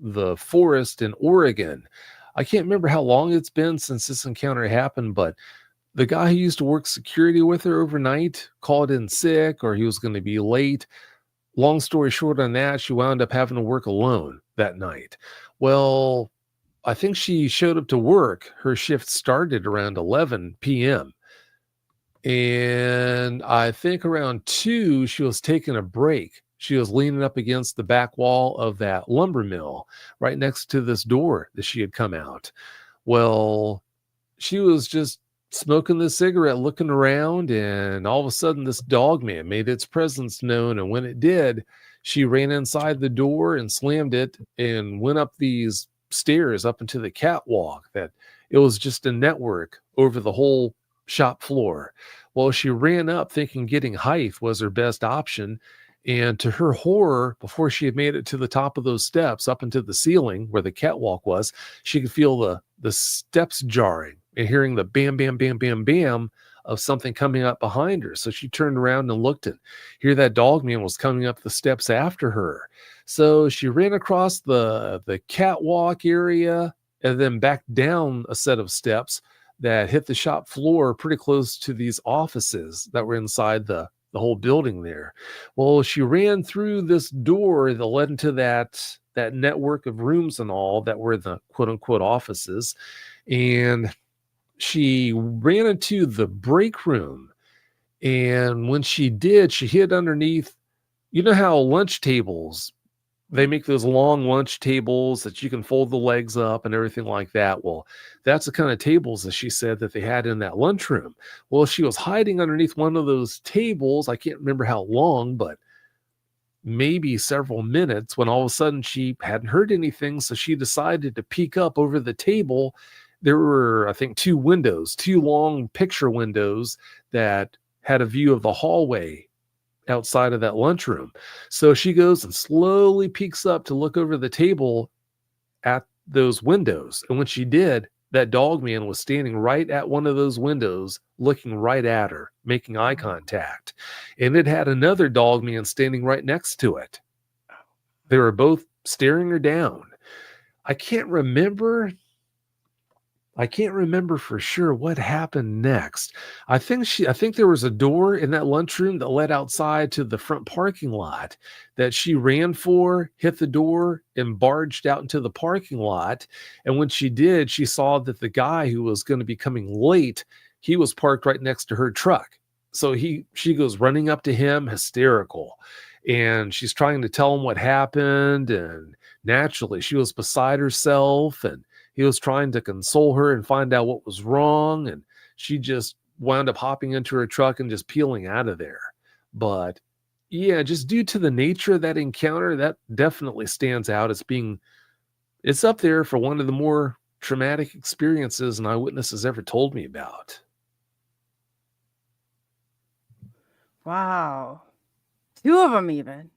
the forest in Oregon. I can't remember how long it's been since this encounter happened, but the guy who used to work security with her overnight called in sick, or he was going to be late. Long story short on that, she wound up having to work alone that night. Well, I think she showed up to work. Her shift started around 11 p.m. And I think around 2, she was taking a break. She was leaning up against the back wall of that lumber mill right next to this door that she had come out. Well, she was just smoking the cigarette, looking around, and all of a sudden this Dogman made its presence known. And when it did, she ran inside the door and slammed it and went up these stairs up into the catwalk. That it was just a network over the whole shop floor. Well, she ran up thinking getting height was her best option. And to her horror, before she had made it to the top of those steps up into the ceiling where the catwalk was, she could feel the steps jarring and hearing the bam, bam, bam, bam, bam of something coming up behind her. So she turned around and looked, and here that Dogman was coming up the steps after her. So she ran across the catwalk area and then back down a set of steps that hit the shop floor pretty close to these offices that were inside the whole building there. Well, she ran through this door that led into that network of rooms and all that were the quote unquote offices. And she ran into the break room. And when she did, she hid underneath, you know how lunch tables, they make those long lunch tables that you can fold the legs up and everything like that. Well, that's the kind of tables that she said that they had in that lunchroom. Well, she was hiding underneath one of those tables. I can't remember how long, but maybe several minutes, when all of a sudden she hadn't heard anything. So she decided to peek up over the table. There were, I think, 2 windows, 2 long picture windows that had a view of the hallway outside of that lunchroom. So she goes and slowly peeks up to look over the table at those windows. And when she did, that dog man was standing right at one of those windows, looking right at her, making eye contact. And it had another dog man standing right next to it. They were both staring her down. I can't remember for sure what happened next. I think there was a door in that lunchroom that led outside to the front parking lot that she ran for, hit the door, and barged out into the parking lot. And when she did, she saw that the guy who was going to be coming late, he was parked right next to her truck. So she goes running up to him, hysterical. And she's trying to tell him what happened. And naturally, she was beside herself, and he was trying to console her and find out what was wrong. And she just wound up hopping into her truck and just peeling out of there. But yeah, just due to the nature of that encounter, that definitely stands out as being, it's up there for one of the more traumatic experiences an eyewitness has ever told me about. Wow. 2 of them even.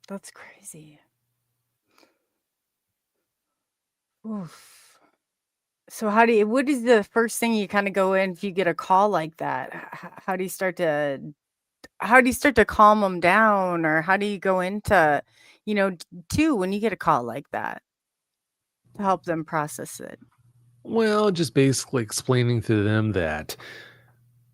That's crazy. Oof. So what is the first thing you kind of go in if you get a call like that? How do you start to calm them down, or how do you go into, when you get a call like that to help them process it? Well, just basically explaining to them that,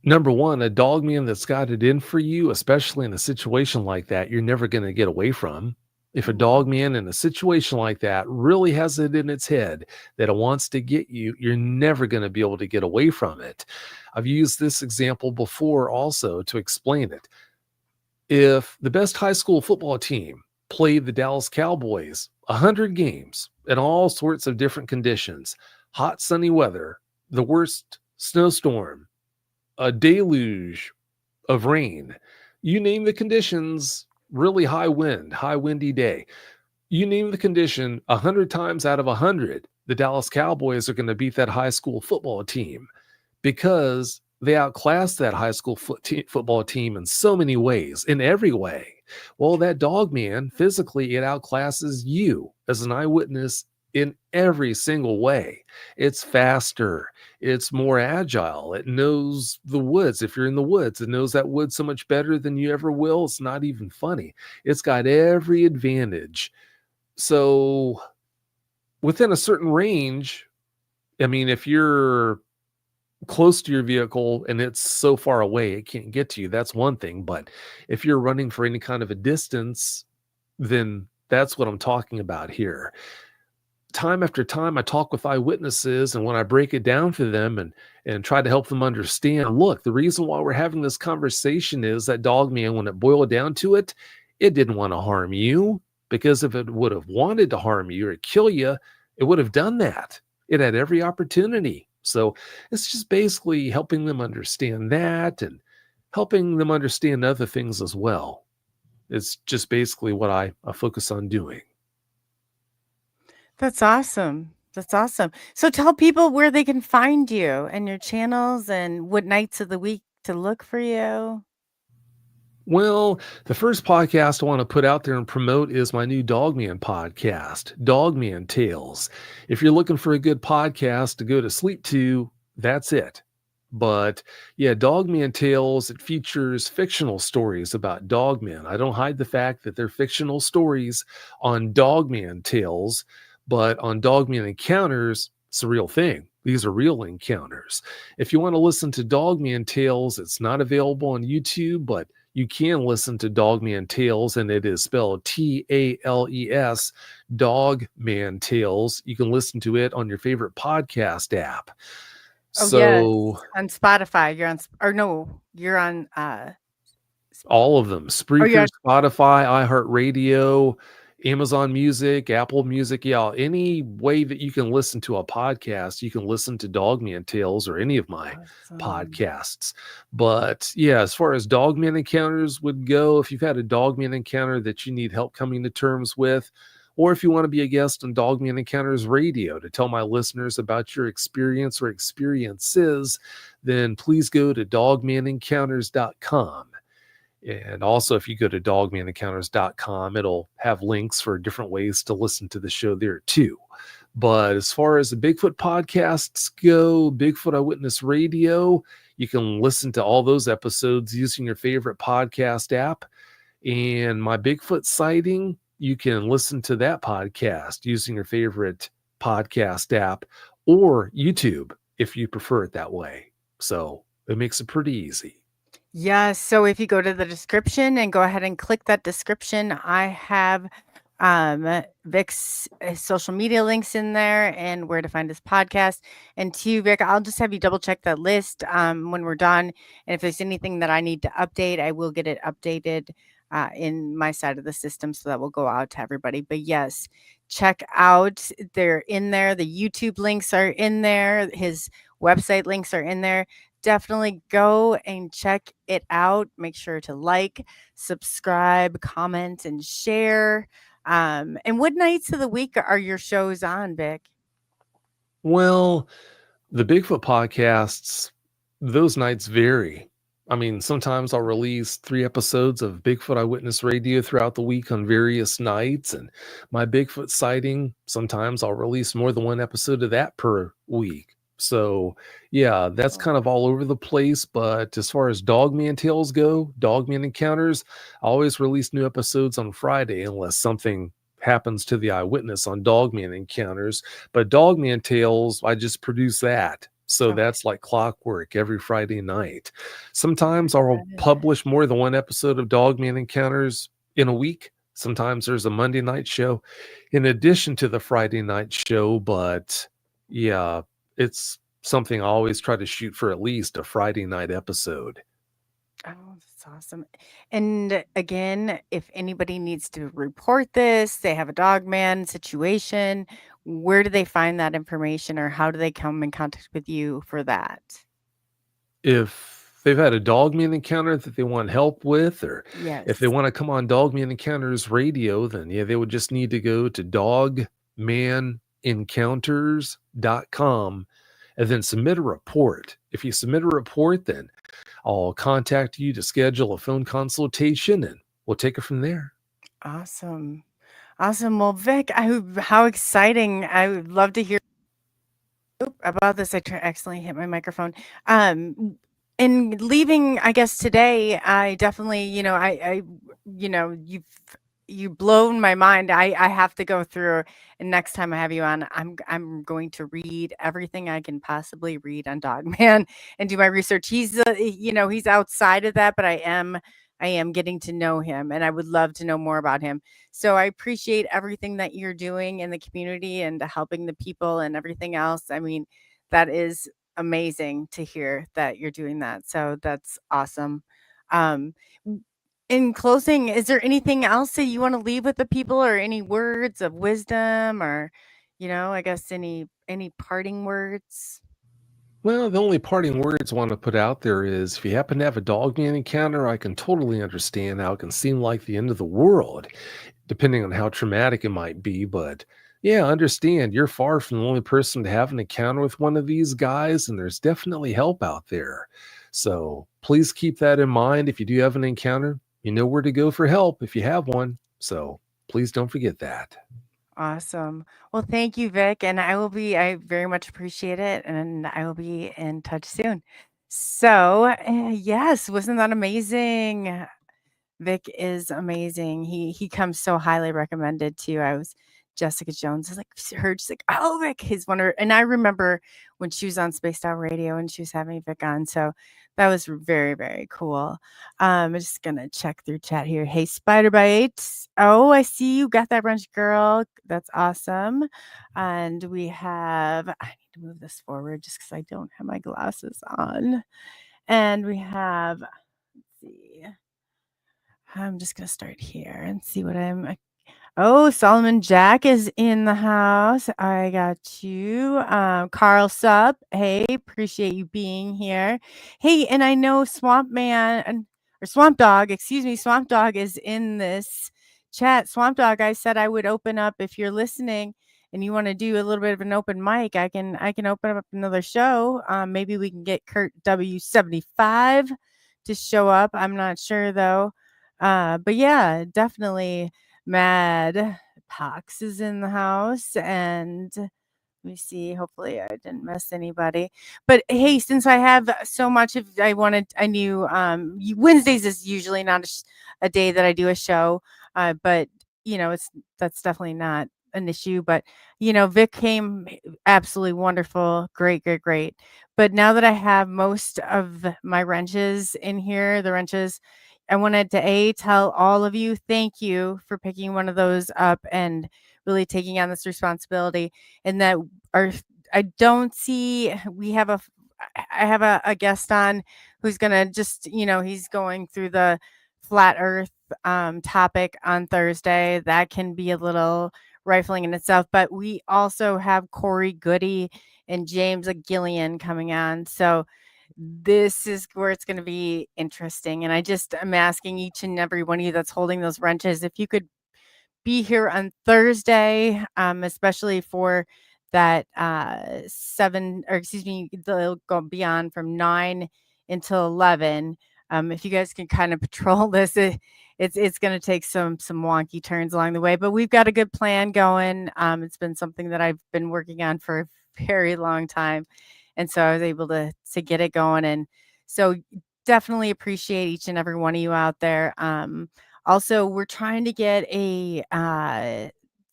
number one, a dog man that's got it in for you, especially in a situation like that, you're never going to get away from. If a dog man in a situation like that really has it in its head that it wants to get you, you're never going to be able to get away from it. I've used this example before also to explain it. If the best high school football team played the Dallas Cowboys 100 games in all sorts of different conditions, hot, sunny weather, the worst snowstorm, a deluge of rain, you name the conditions, really high wind, high windy day, you name the condition, 100 times out of 100, the Dallas Cowboys are going to beat that high school football team because they outclass that high school football team in so many ways, in every way. Well, that dog man, physically, it outclasses you as an eyewitness in every single way. It's faster. It's more agile. It knows the woods. If you're in the woods, it knows that wood so much better than you ever will. It's not even funny. It's got every advantage. So within a certain range, I mean, if you're close to your vehicle and it's so far away it can't get to you, that's one thing. But if you're running for any kind of a distance, then that's what I'm talking about here. Time after time, I talk with eyewitnesses, and when I break it down for them and try to help them understand, look, the reason why we're having this conversation is that dog man, when it boiled down to it, it didn't want to harm you, because if it would have wanted to harm you or kill you, it would have done that. It had every opportunity. So it's just basically helping them understand that and helping them understand other things as well. It's just basically what I focus on doing. That's awesome. That's awesome. So tell people where they can find you and your channels and what nights of the week to look for you. Well, the first podcast I want to put out there and promote is my new Dogman podcast, Dogman Tales. If you're looking for a good podcast to go to sleep to, that's it. But yeah, Dogman Tales, it features fictional stories about dogmen. I don't hide the fact that they're fictional stories on Dogman Tales, but on Dogman Encounters, it's a real thing. These are real encounters. If you want to listen to Dogman Tales, it's not available on YouTube, but you can listen to Dogman Tales, and it is spelled Tales, Dogman Tales. You can listen to it on your favorite podcast app. Oh, So yes. On Spotify, you're on all of them: you're Spreaker, on- Spotify, iHeartRadio, Amazon Music, Apple Music. Yeah, any way that you can listen to a podcast, you can listen to Dogman Tales or any of my Awesome. podcasts. But yeah, as far as Dogman Encounters would go, if you've had a Dogman encounter that you need help coming to terms with, or if you want to be a guest on Dogman Encounters Radio to tell my listeners about your experience or experiences, then please go to dogmanencounters.com. And also, if you go to dogmanencounters.com, it'll have links for different ways to listen to the show there too. But as far as the Bigfoot podcasts go, Bigfoot Eyewitness Radio, you can listen to all those episodes using your favorite podcast app. And my Bigfoot sighting, you can listen to that podcast using your favorite podcast app or YouTube if you prefer it that way. So it makes it pretty easy. Yes. So if you go to the description and go ahead and click that description, I have Vic's social media links in there and where to find his podcast. And to Vic, I'll just have you double check that list when we're done. And if there's anything that I need to update, I will get it updated in my side of the system, so that will go out to everybody. But yes, check out, they're in there. The YouTube links are in there. His website links are in there. Definitely go and check it out. Make sure to like, subscribe, comment, and share. And what nights of the week are your shows on, Vic? Well, the Bigfoot podcasts, those nights vary. I mean, sometimes I'll release 3 episodes of Bigfoot Eyewitness Radio throughout the week on various nights. And my Bigfoot sighting, sometimes I'll release more than 1 episode of that per week. So, yeah, that's kind of all over the place. But as far as Dogman Tales go, Dogman Encounters, I always release new episodes on Friday unless something happens to the eyewitness on Dogman Encounters. But Dogman Tales, I just produce that. So that's like clockwork every Friday night. Sometimes I'll publish more than 1 episode of Dogman Encounters in a week. Sometimes there's a Monday night show in addition to the Friday night show. But yeah, it's something I always try to shoot for at least a Friday night episode. Oh, that's awesome. And again, if anybody needs to report this, they have a Dogman situation, where do they find that information, or how do they come in contact with you for that? If they've had a Dogman encounter that they want help with, or if they Yes. want to come on Dogman Encounters Radio, then yeah, they would just need to go to dogmanencounters.com and then submit a report. If you submit a report, then I'll contact you to schedule a phone consultation and we'll take it from there. Awesome. Awesome. Well, Vic, how exciting. I would love to hear about this. I accidentally hit my microphone. In leaving, I guess today, I definitely, you've blown my mind. I have to go through, and next time I have you on, I'm going to read everything I can possibly read on Dogman and do my research. He's he's outside of that, but I am getting to know him, and I would love to know more about him. So I appreciate everything that you're doing in the community and helping the people and everything else. I mean, that is amazing to hear that you're doing that. So that's awesome. In closing, is there anything else that you want to leave with the people, or any words of wisdom, or, I guess any parting words? Well, the only parting words I want to put out there is if you happen to have a Dogman encounter, I can totally understand how it can seem like the end of the world, depending on how traumatic it might be. But yeah, understand you're far from the only person to have an encounter with one of these guys, and there's definitely help out there. So please keep that in mind. If you do have an encounter, you know where to go for help if you have one. So please don't forget that. Awesome. Well, thank you, Vic. And I very much appreciate it. And I will be in touch soon. So, yes, wasn't that amazing? Vic is amazing. He comes so highly recommended too. Jessica Jones is like, she's like, oh, Vic, he's one of her. And I remember when she was on Spaced Out Radio and she was having Vic on. So that was very, very cool. I'm just gonna check through chat here. Hey, Spider Bites. Oh, I see you got that brunch, girl. That's awesome. And I need to move this forward just because I don't have my glasses on. And we have, let's see. I'm just gonna start here and see what Oh, Solomon Jack is in the house. I got you. Carl Sup. Hey, appreciate you being here. Hey, and I know Swamp Dog is in this chat. Swamp Dog, I said I would open up if you're listening and you want to do a little bit of an open mic. I can open up another show. Maybe we can get Kurt W75 to show up. I'm not sure though. But yeah, definitely Mad Pox is in the house, and let me see. Hopefully, I didn't miss anybody. But hey, since I have so much of, I knew Wednesdays is usually not a day that I do a show, but that's definitely not an issue. But Vic came, absolutely wonderful, great, great, great. But now that I have most of my wrenches in here, the wrenches, I wanted to tell all of you thank you for picking one of those up and really taking on this responsibility. And that I don't see, I have a guest on who's gonna just, he's going through the flat earth topic on Thursday. That can be a little rifling in itself, but we also have Corey Goody and James Gillian coming on. So this is where it's going to be interesting. And I'm asking each and every one of you that's holding those wrenches, if you could be here on Thursday, especially for that 7, or excuse me, they'll go beyond from 9 until 11. If you guys can kind of patrol this, it's going to take some wonky turns along the way, but we've got a good plan going. It's been something that I've been working on for a very long time, and so I was able to get it going. And so definitely appreciate each and every one of you out there. Also, we're trying to get a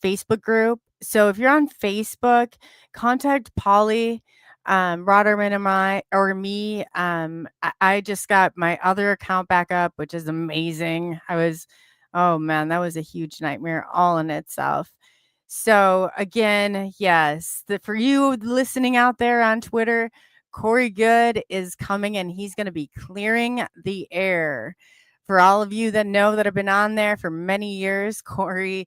Facebook group. So if you're on Facebook, contact Polly, Roderman and me. I just got my other account back up, which is amazing. Oh man, that was a huge nightmare all in itself. So again, yes, for you listening out there on Twitter, Corey Good is coming, and he's going to be clearing the air. For all of you that know that have been on there for many years, he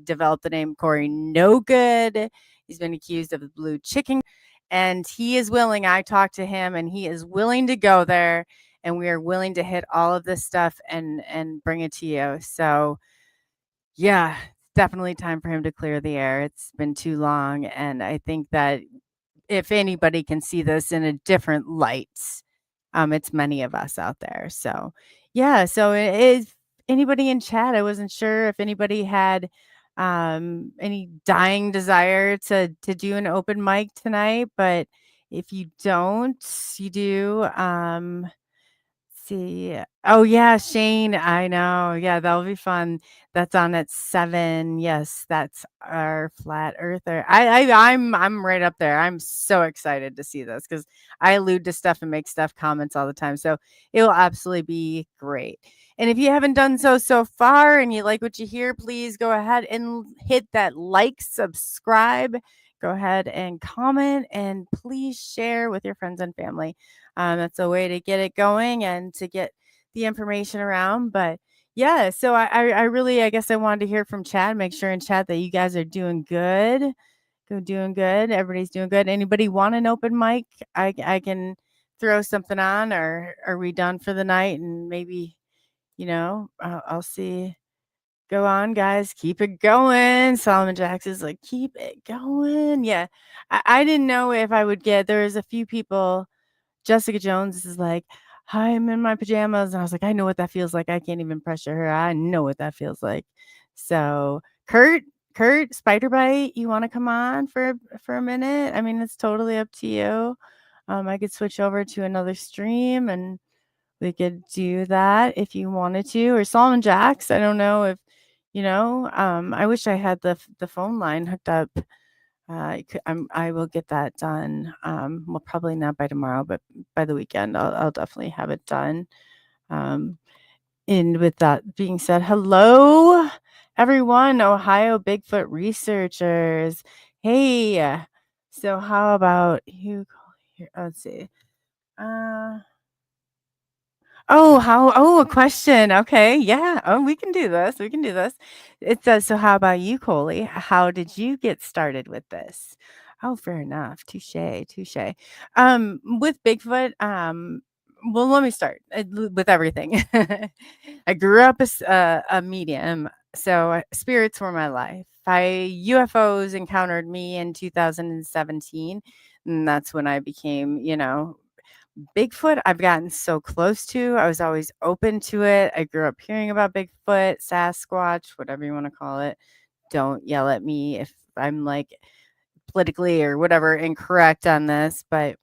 developed the name Corey No Good. He's been accused of the blue chicken, and he is willing. I talked to him, and he is willing to go there, and we are willing to hit all of this stuff and bring it to you. So yeah, it's definitely time for him to clear the air. It's been too long, and I think that if anybody can see this in a different light, it's many of us out there. So yeah, so if anybody in chat, I wasn't sure if anybody had any dying desire to do an open mic tonight, but if you don't, you do. See. Oh yeah, Shane. I know. Yeah, that'll be fun. That's on at 7. Yes, that's our flat earther. I'm right up there. I'm so excited to see this because I allude to stuff and make stuff comments all the time. So it will absolutely be great. And if you haven't done so far and you like what you hear, please go ahead and hit that like, subscribe. Go ahead and comment, and please share with your friends and family. That's a way to get it going and to get the information around. But yeah, so I really, I guess I wanted to hear from chat, make sure in chat that you guys are doing good. Doing good. Everybody's doing good. Anybody want an open mic? I can throw something on, or are we done for the night? And maybe, I'll see. Go on, guys. Keep it going. Solomon Jackson's like, keep it going. Yeah. I didn't know if I would there's a few people. Jessica Jones is like, hi, I'm in my pajamas. And I was like, I know what that feels like. I can't even pressure her. I know what that feels like. So Kurt, Spider Bite, you want to come on for a minute? I mean, it's totally up to you. I could switch over to another stream and we could do that if you wanted to. Or Solomon Jacks. I don't know if, I wish I had the phone line hooked up. I will get that done. Well, probably not by tomorrow, but by the weekend, I'll definitely have it done. And with that being said, hello, everyone, Ohio Bigfoot researchers. Hey, so how about you? Here, let's see. A question. Okay. Yeah. Oh, we can do this. It says, so how about you, Coley? How did you get started with this? Oh, fair enough. Touche. With Bigfoot, well, let me start with everything. I grew up as a medium, so spirits were my life. UFOs encountered me in 2017, and that's when I became, Bigfoot, I've gotten so close to. I was always open to it. I grew up hearing about Bigfoot, Sasquatch, whatever you want to call it. Don't yell at me if I'm like politically or whatever incorrect on this, but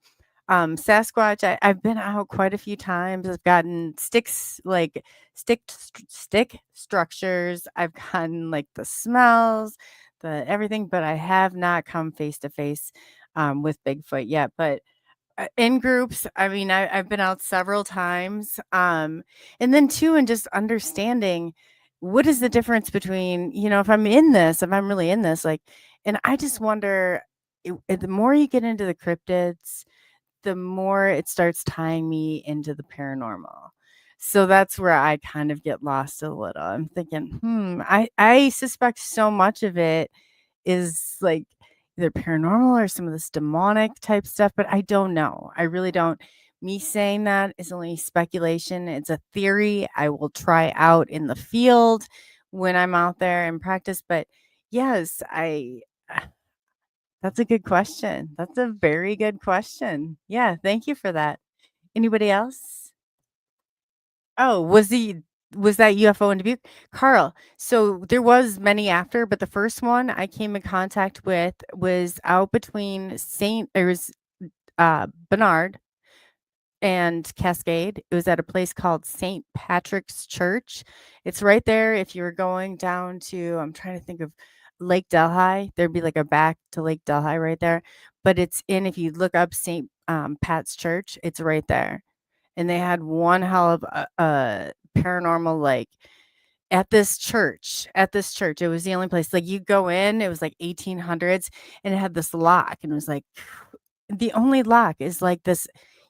Sasquatch, I've been out quite a few times. I've gotten sticks, like stick structures. I've gotten like the smells, the everything, but I have not come face to face with Bigfoot yet. But in groups, I mean, I've been out several times. And then too, and just understanding what is the difference between, if I'm really in this, like, and I just wonder, the more you get into the cryptids, the more it starts tying me into the paranormal. So that's where I kind of get lost a little. I'm thinking, I suspect so much of it is like either paranormal or some of this demonic type stuff, but I don't know. I really don't. Me saying that is only speculation. It's a theory I will try out in the field when I'm out there and practice. But yes, that's a good question. That's a very good question. Yeah, thank you for that. Anybody else? Oh, was that UFO in Dubuque? Carl. So there was many after, but the first one I came in contact with was out between Bernard and Cascade. It was at a place called St. Patrick's Church. It's right there if you're going down to, I'm trying to think of Lake Delhi. There'd be like a back to Lake Delhi right there. But if you look up St. Pat's Church, it's right there. And they had one hell of a paranormal, like, at this church. It was the only place, like, you go in, it was like 1800s, and it had this lock, and it was like, the only lock is like this.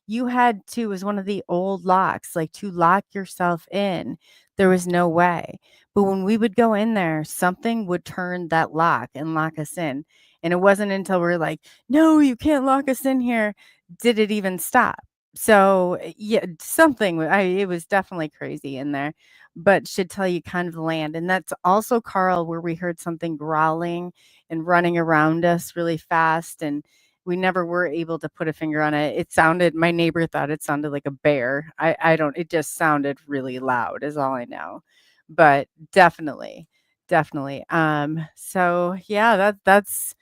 It was one of the old locks, like, to lock yourself in. There was no way. But when we would go in there, something would turn that lock and lock us in. And it wasn't until we're like, no, you can't lock us in here, did it even stop. So yeah, it was definitely crazy in there, but should tell you kind of the land. And that's also, Carl, where we heard something growling and running around us really fast. And we never were able to put a finger on it. My neighbor thought it sounded like a bear. It just sounded really loud is all I know, but definitely. So yeah, that's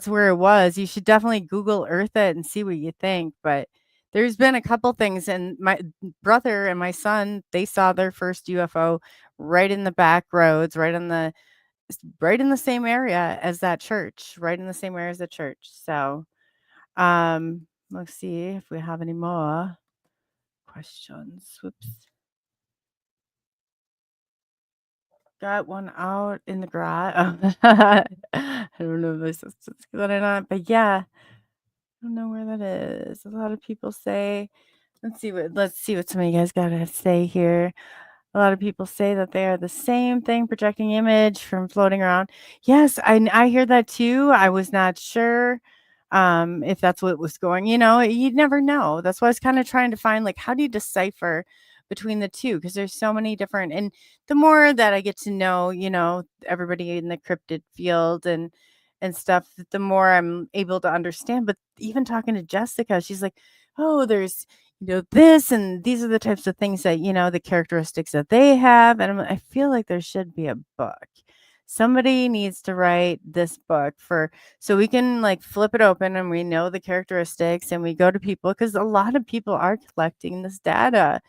where it was. You should definitely Google Earth it and see what you think. But there's been a couple things, and my brother and my son, they saw their first UFO right in the back roads, right in the same area as that church, So, let's see if we have any more questions. Whoops. Got one out in the garage. I don't know if this is good or not, but yeah, I don't know where that is. A lot of people say, let's see what some of you guys got to say here. A lot of people say that they are the same thing, projecting image from floating around. Yes, I hear that too. I was not sure if that's what was going. You'd never know. That's why I was kind of trying to find, like, how do you decipher between the two? Because there's so many different. And the more that I get to know, everybody in the cryptid field and stuff, the more I'm able to understand. But even talking to Jessica, she's like, oh, there's this, and these are the types of things that, the characteristics that they have. And I feel like there should be a book. Somebody needs to write this book so we can, like, flip it open and we know the characteristics, and we go to people, because a lot of people are collecting this data,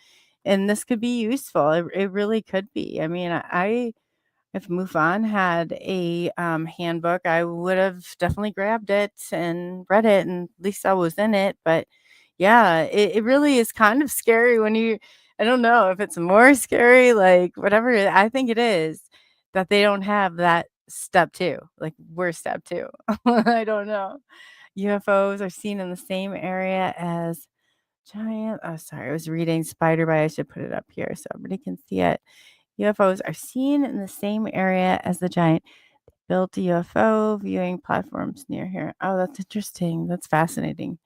and this could be useful. It really could be. I mean, if MUFON had a handbook, I would have definitely grabbed it and read it, and at least I was in it. But yeah, it really is kind of scary I don't know if it's more scary, like, whatever. I think it is that they don't have that step 2. Like, we're step 2. I don't know. UFOs are seen in the same area as giant. Oh, sorry. I was reading Spider by. I should put it up here so everybody can see it. UFOs are seen in the same area as the giant. Built a UFO viewing platforms near here. Oh, that's interesting. That's fascinating.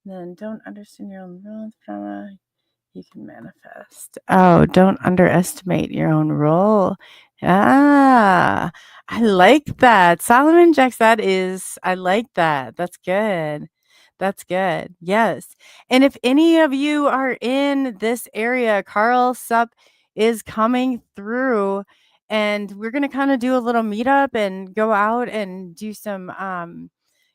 Then don't understand your own rules. You can manifest. Oh, don't underestimate your own role. Ah, I like that. Solomon Jacks, I like that. That's good. That's good. Yes. And if any of you are in this area, Carl Sup is coming through, and we're going to kind of do a little meetup and go out and do some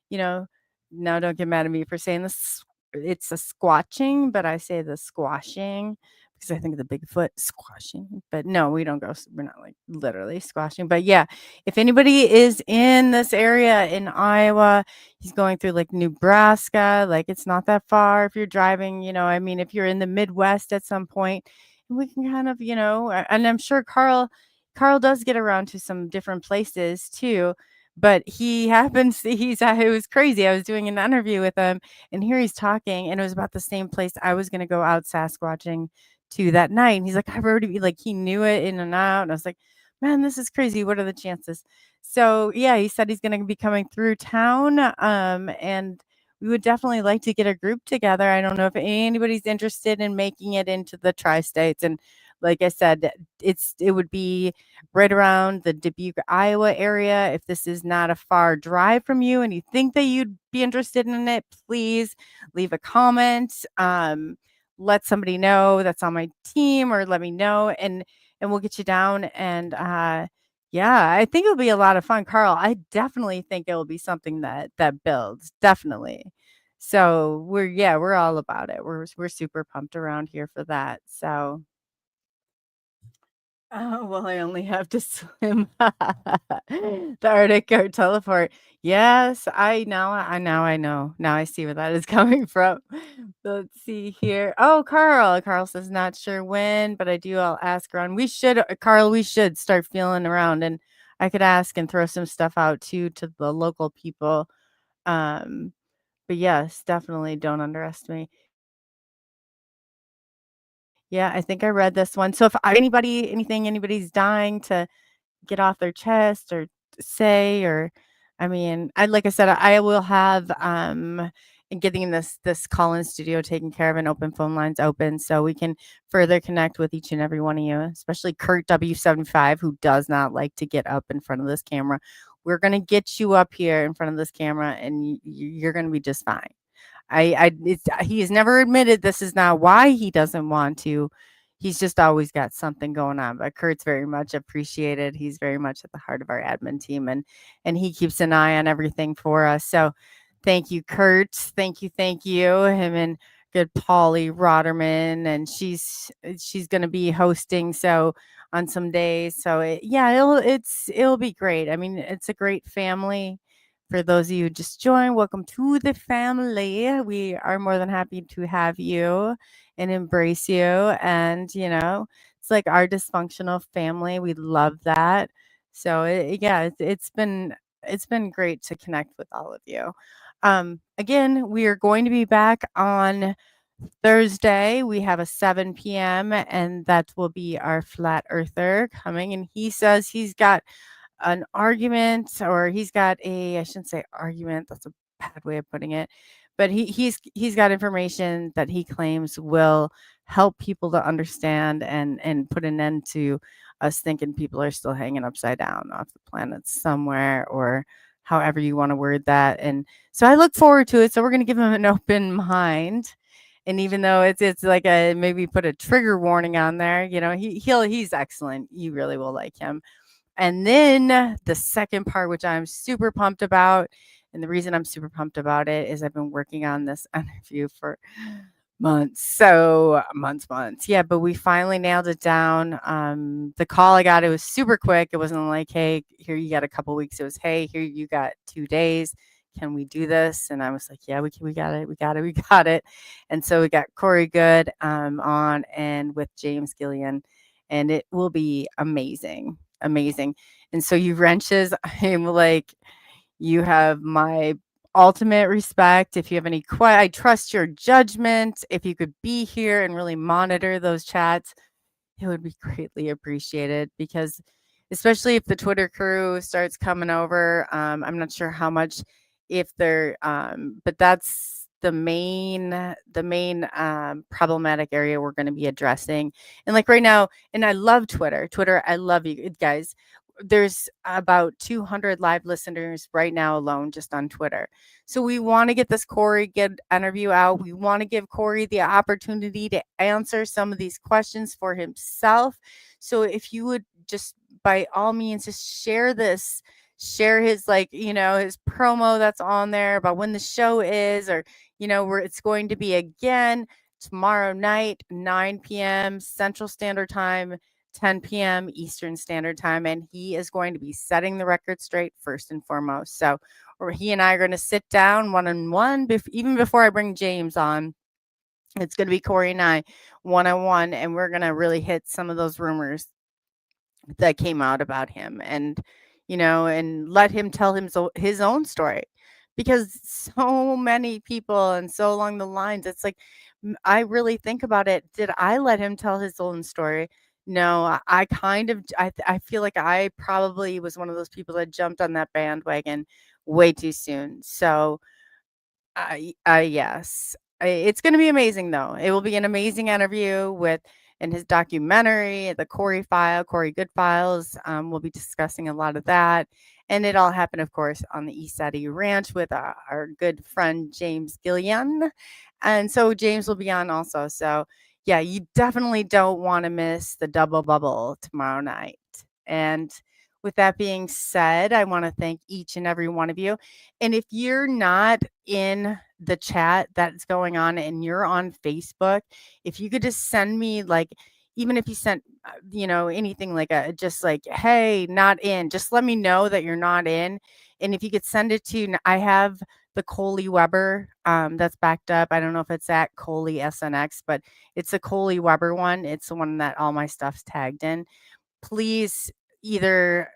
you know, now don't get mad at me for saying this. It's a squatching, but I say the squashing because I think of the Bigfoot squashing. But no, we don't go. We're not like literally squashing. But yeah, if anybody is in this area in Iowa, he's going through like Nebraska. Like it's not that far if you're driving. I mean, if you're in the Midwest at some point, we can kind of, and I'm sure Carl does get around to some different places too. But he happens it was crazy. I was doing an interview with him, and here he's talking, and it was about the same place I was going to go out Sasquatching to that night. And he's like, I've already, like, he knew it in and out. And I was like, man, this is crazy. What are the chances? So yeah, he said he's going to be coming through town. And we would definitely like to get a group together. I don't know if anybody's interested in making it into the tri-states. And like I said, it would be right around the Dubuque, Iowa area. If this is not a far drive from you and you think that you'd be interested in it, please leave a comment. Let somebody know that's on my team, or let me know, and we'll get you down. And yeah, I think it'll be a lot of fun, Carl. I definitely think it will be something that builds, definitely. So we're all about it. We're super pumped around here for that. So oh, well, I only have to swim. The Arctic or teleport. Yes, I know. Now I see where that is coming from. Let's see here. Oh, Carl. Carl says not sure when, but I'll ask around. Carl, we should start feeling around, and I could ask and throw some stuff out too to the local people. But yes, definitely don't underestimate. Yeah, I think I read this one. So if anybody's dying to get off their chest or say, or I mean, like I said, I will have in getting this call-in studio taken care of and open phone lines open so we can further connect with each and every one of you, especially Kurt W75, who does not like to get up in front of this camera. We're going to get you up here in front of this camera, and you're going to be just fine. He has never admitted this is not why he doesn't want to. He's just always got something going on. But Kurt's very much appreciated. He's very much at the heart of our admin team, and he keeps an eye on everything for us. So thank you, Kurt. Thank you. Him and good Polly Roderman, and she's going to be hosting on some days. So it'll be great. I mean, it's a great family. For those of you who just joined, welcome to the family. We are more than happy to have you and embrace you. And, it's like our dysfunctional family. We love that. So, it's been great to connect with all of you. Again, we are going to be back on Thursday. We have a 7 p.m. and that will be our flat earther coming. And he says he's got an argument, or he's got I shouldn't say argument, that's a bad way of putting it, but he's got information that he claims will help people to understand and put an end to us thinking people are still hanging upside down off the planet somewhere, or however you want to word that. And so I look forward to it. So we're going to give him an open mind. And even though it's like maybe put a trigger warning on there, he's excellent. You really will like him. And then the second part, which I'm super pumped about, and the reason I'm super pumped about it is I've been working on this interview for months. So months. Yeah, but we finally nailed it down. The call I got, it was super quick. It wasn't like, hey, here you got a couple weeks. It was, hey, here you got 2 days. Can we do this? And I was like, yeah, we got it. And so we got Corey Good on, and with James Gillian, and it will be amazing. And so you wrenches, I'm like, you have my ultimate respect. If you have any I trust your judgment. If you could be here and really monitor those chats, it would be greatly appreciated, because especially if the Twitter crew starts coming over, I'm not sure how much, if they're but that's the main problematic area we're going to be addressing. And like right now, and I love Twitter, I love you guys. there's about 200 live listeners right now alone just on Twitter. So we want to get this Corey interview out. We want to give Corey the opportunity to answer some of these questions for himself. So if you would just by all means just share this, share his his promo that's on there about when the show is, or where it's going to be again tomorrow night, 9 p.m. Central Standard Time, 10 p.m. Eastern Standard Time, and he is going to be setting the record straight first and foremost. So he and I are going to sit down one-on-one, even before I bring James on. It's going to be Corey and I one-on-one, and we're going to really hit some of those rumors that came out about him, and and let him tell his own story, because so many people and so along the lines, it's like, I really think about it. Did I let him tell his own story? No, I feel like I probably was one of those people that jumped on that bandwagon way too soon. So yes, it's going to be amazing though. It will be an amazing interview in his documentary, the Corey Good Files. We'll be discussing a lot of that. And it all happened, of course, on the East Eddy Ranch with our good friend, James Gillian. And so James will be on also. So yeah, you definitely don't want to miss the double bubble tomorrow night. And with that being said, I want to thank each and every one of you. And if you're not in the chat that's going on and you're on Facebook, if you could just send me, even if you sent, anything just like, hey, not in, just let me know that you're not in. And if you could send it to, I have the Coley Weber that's backed up. I don't know if it's at Coley SNX, but it's the Coley Weber one. It's the one that all my stuff's tagged in. Please either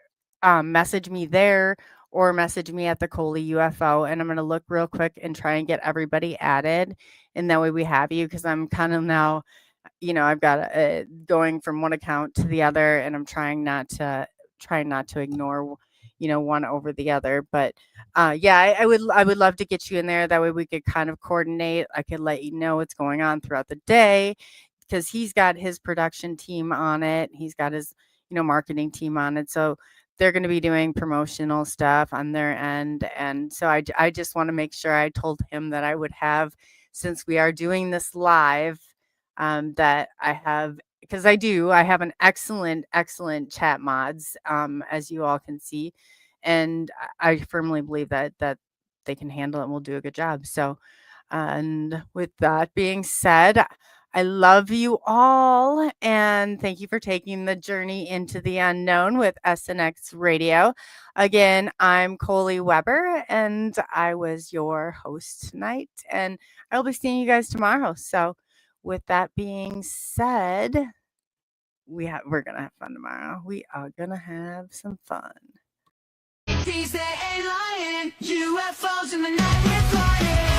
message me there or message me at the ColeyUFO, and I'm going to look real quick and try and get everybody added, and that way we have you, because I'm kind of now, I've got going from one account to the other, and I'm trying not to ignore one over the other. But yeah, I would love to get you in there. That way we could kind of coordinate. I could let you know what's going on throughout the day, because he's got his production team on it. He's got his marketing team on it. So they're going to be doing promotional stuff on their end. And so I just want to make sure I told him that I would have, since we are doing this live, that I have, because I have an excellent chat mods, as you all can see. And I firmly believe that they can handle it and will do a good job. So, and with that being said, I love you all, and thank you for taking the journey into the unknown with SNX Radio. Again, I'm Coley Weber, and I was your host tonight, and I'll be seeing you guys tomorrow. So with that being said, we're going to have fun tomorrow. We are going to have some fun. These they ain't lying. UFOs in the night we're flying.